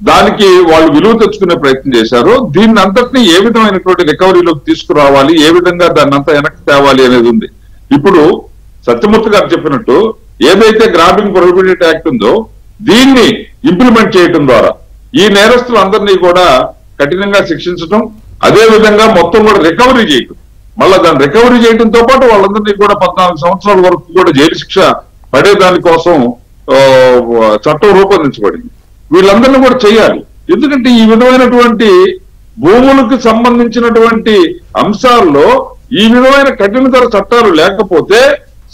దానికి వాళ్ళు విలువ తెచ్చుకునే ప్రయత్నం చేశారో దీన్ని అంతటినీ ఏ విధమైనటువంటి రికవరీలోకి తీసుకురావాలి, ఏ విధంగా దాన్ని అంతా వెనక్కి తేవాలి అనేది ఉంది. ఇప్పుడు సత్యమూర్తి గారు చెప్పినట్టు ఏదైతే గ్రాబింగ్ ప్రొహిబిటెడ్ యాక్ట్ ఉందో దీన్ని ఇంప్లిమెంట్ చేయడం ద్వారా ఈ నేరస్తులందరినీ కూడా కఠినంగా శిక్షించడం, అదే విధంగా మొత్తం కూడా రికవరీ చేయటం, మళ్ళా దాన్ని రికవరీ చేయడంతో పాటు వాళ్ళందరినీ కూడా 14 సంవత్సరాల వరకు కూడా జైలు శిక్ష పడే దానికోసం చట్టం రూపొందించబడింది. వీళ్ళందరినీ కూడా చేయాలి. ఎందుకంటే ఈ విధమైనటువంటి భూములకు సంబంధించినటువంటి అంశాల్లో ఈ విధమైన కఠినతర చట్టాలు లేకపోతే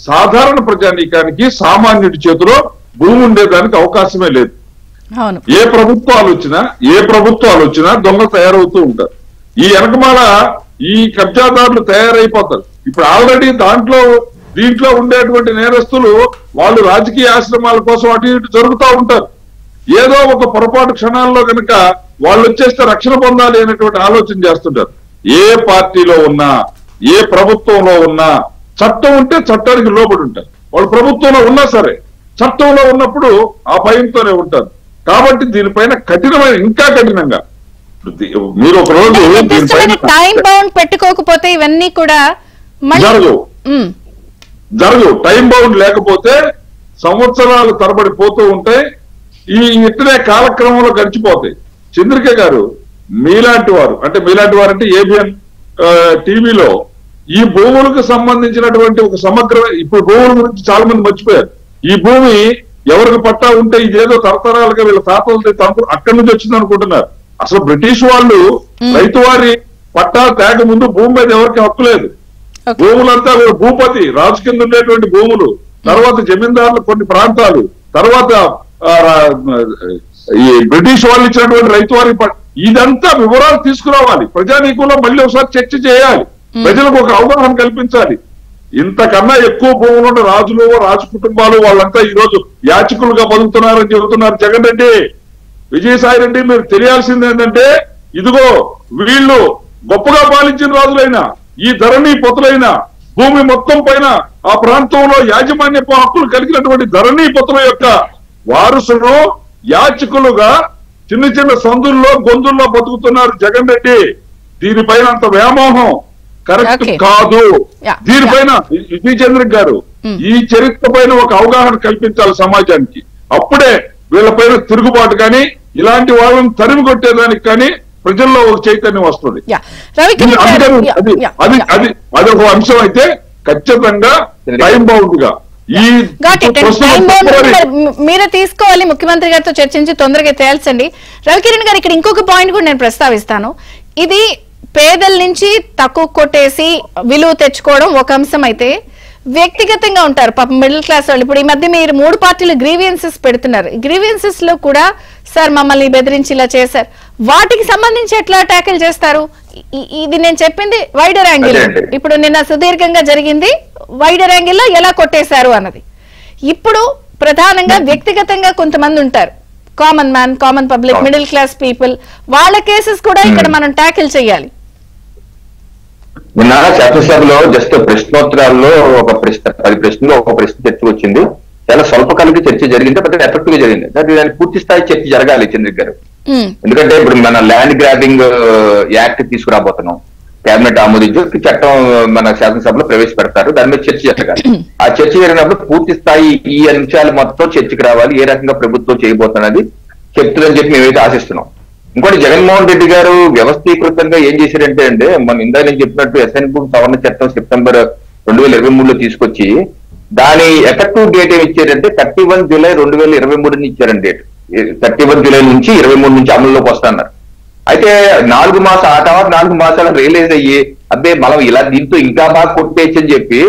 సాధారణ ప్రజానీకానికి సామాన్యుడి చేతిలో భూమి ఉండేదానికి అవకాశమే లేదు. అవును. ఏ ప్రభుత్వం ఆలోచన దొంగలు తయారవుతూ ఉంటారు. ఈ వెనకమాల ఈ కబ్జాదారులు తయారైపోతారు. ఇప్పుడు ఆల్రెడీ దీంట్లో ఉండేటువంటి నేరస్తులు వాళ్ళు రాజకీయ ఆశ్రమాల కోసం అటు ఇటు జరుగుతూ ఉంటారు. ఏదో ఒక పొరపాటు క్షణాల్లో కనుక వాళ్ళు వచ్చేస్తే రక్షణ పొందాలి అనేటువంటి ఆలోచన చేస్తుంటారు. ఏ పార్టీలో ఉన్నా, ఏ ప్రభుత్వంలో ఉన్నా చట్టం ఉంటే చట్టానికి లోబడి ఉంటారు. వాళ్ళు ప్రభుత్వంలో ఉన్నా సరే చట్టంలో ఉన్నప్పుడు ఆ భయంతోనే ఉంటారు. కాబట్టి దీనిపైన ఇంకా కఠినంగా మీరు ఒక రోజు టైం బౌండ్ పెట్టుకోకపోతే ఇవన్నీ కూడా జరగవు. టైం బౌండ్ లేకపోతే సంవత్సరాలు తరబడి పోతూ ఉంటాయి. ఇట్లనే కాలక్రమంలో గడిచిపోతాయి. చంద్రిక గారు మీలాంటి వారు అంటే ఏబిఎన్ టీవీలో ఈ భూములకు సంబంధించినటువంటి ఒక సమగ్రమైన, ఇప్పుడు భూముల గురించి చాలా మంది మర్చిపోయారు. ఈ భూమి ఎవరికి పట్టా ఉంటే ఇదేదో తరతరాలుగా వీళ్ళ తాతలు అక్కడి నుంచి వచ్చింది అనుకుంటున్నారు. అసలు బ్రిటిష్ వాళ్ళు రైతు వారి పట్టా తేక ముందు భూమి మీద ఎవరికి హక్కు లేదు. భూములంతా భూపతి రాజు కింద ఉండేటువంటి భూములు, తర్వాత జమీందారులు కొన్ని ప్రాంతాలు, తర్వాత ఈ బ్రిటిష్ వాళ్ళు ఇచ్చినటువంటి రైతు వారి ఇదంతా వివరాలు తీసుకురావాలి. ప్రజానీకంలో మళ్ళీ ఒకసారి చర్చ చేయాలి. ప్రజలకు ఒక అవగాహన కల్పించాలి. ఇంతకన్నా ఎక్కువ భూములు ఉన్న రాజులు, రాజు కుటుంబాలు వాళ్ళంతా ఈ రోజు యాచకులుగా బతుకుతున్నారని చెబుతున్నారు. జగన్ రెడ్డి, విజయసాయి రెడ్డి, మీరు తెలియాల్సింది ఏంటంటే ఇదిగో వీళ్ళు గొప్పగా పాలించిన రాజులైనా, ఈ ధరణి పొతులైన భూమి మొత్తం పైన ఆ ప్రాంతంలో యాజమాన్యపు హక్కులు కలిగినటువంటి ధరణి పొతుల యొక్క వారసులు యాచకులుగా చిన్న చిన్న సందుల్లో గొంతుల్లో బతుకుతున్నారు జగన్ రెడ్డి. దీనిపైన అంత వ్యామోహం కరెక్ట్ కాదు. దీనిపైన విజయచంద్ర గారు ఈ చరిత్ర పైన ఒక అవగాహన కల్పించాలి సమాజానికి. అప్పుడే వీళ్ళపైన తిరుగుబాటు కానీ ఇలాంటి వాళ్ళని తరిమి కొట్టేదానికి కానీ ప్రజల్లో ఒక చైతన్యం వస్తుంది. అది ఒక అంశం అయితే ఖచ్చితంగా టైం బౌండ్ గా మీరే తీసుకోవాలి. ముఖ్యమంత్రి గారితో చర్చించి తొందరగా తేల్చండి. రవికిరణ్ గారు, ఇక్కడ ఇంకొక పాయింట్ కూడా నేను ప్రస్తావిస్తాను. ఇది పేదల నుంచి తక్కువ కొట్టేసి విలువ తెచ్చుకోవడం ఒక అంశం అయితే, వ్యక్తిగతంగా ఉంటారు పాపం మిడిల్ క్లాస్ వాళ్ళు. ఇప్పుడు ఈ మధ్య మీరు 3 పార్టీలు గ్రీవియన్సెస్ పెడుతున్నారు. గ్రీవియన్సెస్ లో కూడా సార్ మమ్మల్ని బెదిరించి ఇలా చేశారు, వాటికి సంబంధించి ఎట్లా ట్యాకిల్ చేస్తారు? ఇది నేను చెప్పింది వైడర్ యాంగిల్. ఇప్పుడు నిన్న సుదీర్ఘంగా జరిగింది వైడర్ యాంగిల్ లో ఎలా కొట్టేశారు అన్నది. ఇప్పుడు ప్రధానంగా వ్యక్తిగతంగా కొంతమంది ఉంటారు, common man, common public, middle class people, వాళ్ళ కేసెస్ కూడా ఇక్కడ మనం ట్యాకిల్ చేయాలి. నిన్న శాసనసభలో జస్ట్ ప్రశ్నోత్తరాల్లో 10 ప్రశ్నలు ఒక ప్రశ్న చర్చ వచ్చింది. చాలా స్వల్పకాలిక చర్చ జరిగింది, పెద్ద ఎఫెక్టివ్ గా జరిగింది. దాని పూర్తి స్థాయి చర్చ జరగాలి చంద్రిక్ గారు. ఎందుకంటే ఇప్పుడు మన ల్యాండ్ గ్రాబింగ్ యాక్ట్ తీసుకురాబోతున్నాం, కేబినెట్ ఆమోదించు చట్టం మన శాసనసభలో ప్రవేశపెడతారు, దాని మీద చర్చ జరగాలి. ఆ చర్చ జరిగినప్పుడు పూర్తి స్థాయి ఈ అంశాలు మొత్తం చర్చకు రావాలి. ఏ రకంగా ప్రభుత్వం చేయబోతున్నది చెప్తుందని చెప్పి మేమైతే ఆశిస్తున్నాం. ఇంకోటి, జగన్మోహన్ రెడ్డి గారు వ్యవస్థీకృతంగా ఏం చేశారంటే మనం ఇందాక నేను చెప్పినట్టు ఎస్ఎన్ భూమి సవరణ చట్టం సెప్టెంబర్ 2023లో తీసుకొచ్చి దాని ఎఫెక్టివ్ డేట్ ఏమి ఇచ్చారంటే 31 జూలై 2023 ఇచ్చారండి డేట్. 31 జూలై నుంచి 23 నుంచి అమలులోకి వస్తున్నారు. అయితే 4 మాసాలు, ఆ తర్వాత 4 మాసాలు రియలైజ్ అయ్యి అబ్బే మనం ఇలా దీంతో ఇంకా బాగా కొట్టేయచ్చు అని చెప్పి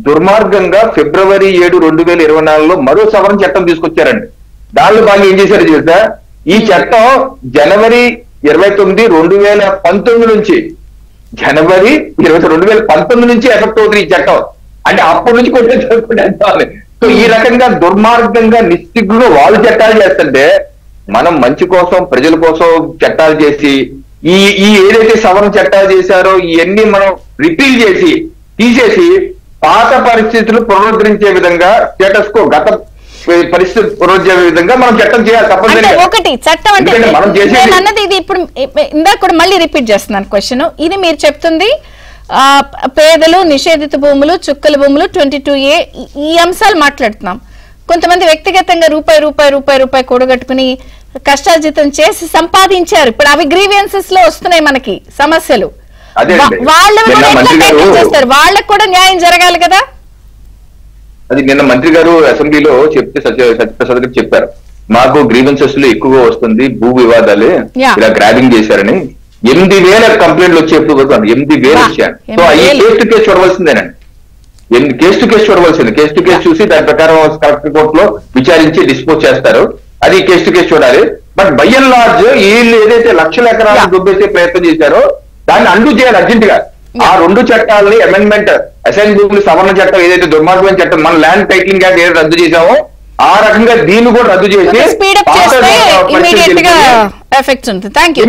దుర్మార్గంగా ఫిబ్రవరి 7, 2024లో మరో సవరణ చట్టం తీసుకొచ్చారండి. దానిలో బాగా ఏం చేశారు తెలుసా, ఈ చట్టం జనవరి 29, 2019 నుంచి జనవరి 2019 నుంచి ఎఫెక్ట్ అవుతుంది ఈ చట్టం. అంటే అప్పటి నుంచి కొట్టేసుకోవాలి. సో ఈ రకంగా దుర్మార్గంగా నిస్సిగ్గులు వాళ్ళు చట్టాలు చేస్తుంటే మనం మంచి కోసం, ప్రజల కోసం చట్టాలు చేసి ఈ ఏదైతే సవరణ చట్టాలు చేశారో ఇవన్నీ మనం రిపీల్ చేసి తీసేసి పాత పరిస్థితులు పునరుద్ధరించే విధంగా స్టేటస్ కో గత పరిస్థితి పునరుద్ధరించే విధంగా మనం చట్టం చేయాలి. తప్పనిసరిగా ఒకటి చట్టం అంటే అన్నది ఇది. ఇప్పుడు ఇందాక కూడా మళ్ళీ రిపీట్ చేస్తున్నాను క్వశ్చన్. ఇది మీరు చెప్తుంది పేదలు, నిషేధిత భూములు, చుక్కల భూములు, 22A ఈ అంశాలు మాట్లాడుతున్నాం. కొంతమంది వ్యక్తిగతంగా రూపాయి కూడగట్టుకుని కష్టార్జితం చేసి సంపాదించారు. ఇప్పుడు అవి గ్రీవియన్సెస్ లో వస్తున్నాయి మనకి సమస్యలు. చేస్తారు, వాళ్ళకు కూడా న్యాయం జరగాలి కదా. అది నిన్న మంత్రి గారు అసెంబ్లీలో చెప్తే సత్యప్రసాద్ గారు చెప్పారు, మాకు గ్రీవెన్సెస్ లో ఎక్కువగా వస్తుంది భూ వివాదాలే, ఇలా గ్రాబింగ్ చేశారని. 8,000 కంప్లైంట్లు వచ్చేప్పుడు 8,000 వచ్చాను. సో ఈ కేసు చూడవలసిందేనండి. కేసు టు కేసు చూడవలసింది. కేసు టు కేసు చూసి దాని ప్రకారం కలెక్టర్ కోర్టులో విచారించి డిస్పోజ్ చేస్తారు. అది కేసు టు కేసు చూడాలి. బట్ బై అండ్ లార్జ్ వీళ్ళు ఏదైతే లక్షల ఎకరాలు దుబ్బేసే ప్రయత్నం చేశారో దాన్ని అండూ చేయాలి అర్జెంట్ గా. ఆ 2 చట్టాలని అమెండ్మెంట్, అసైన్ భూముల సవరణ చట్టం ఏదైతే దుర్మార్గమైన చట్టం, మన ల్యాండ్ టైటిలింగ్ యాక్ట్ ఏదైతే రద్దు చేశామో ఆ రకంగా దీన్ని కూడా రద్దు చేసి స్పీడప్ చేస్తే ఇమీడియట్ గా ఎఫెక్ట్స్ ఉంటుంది. Thank you.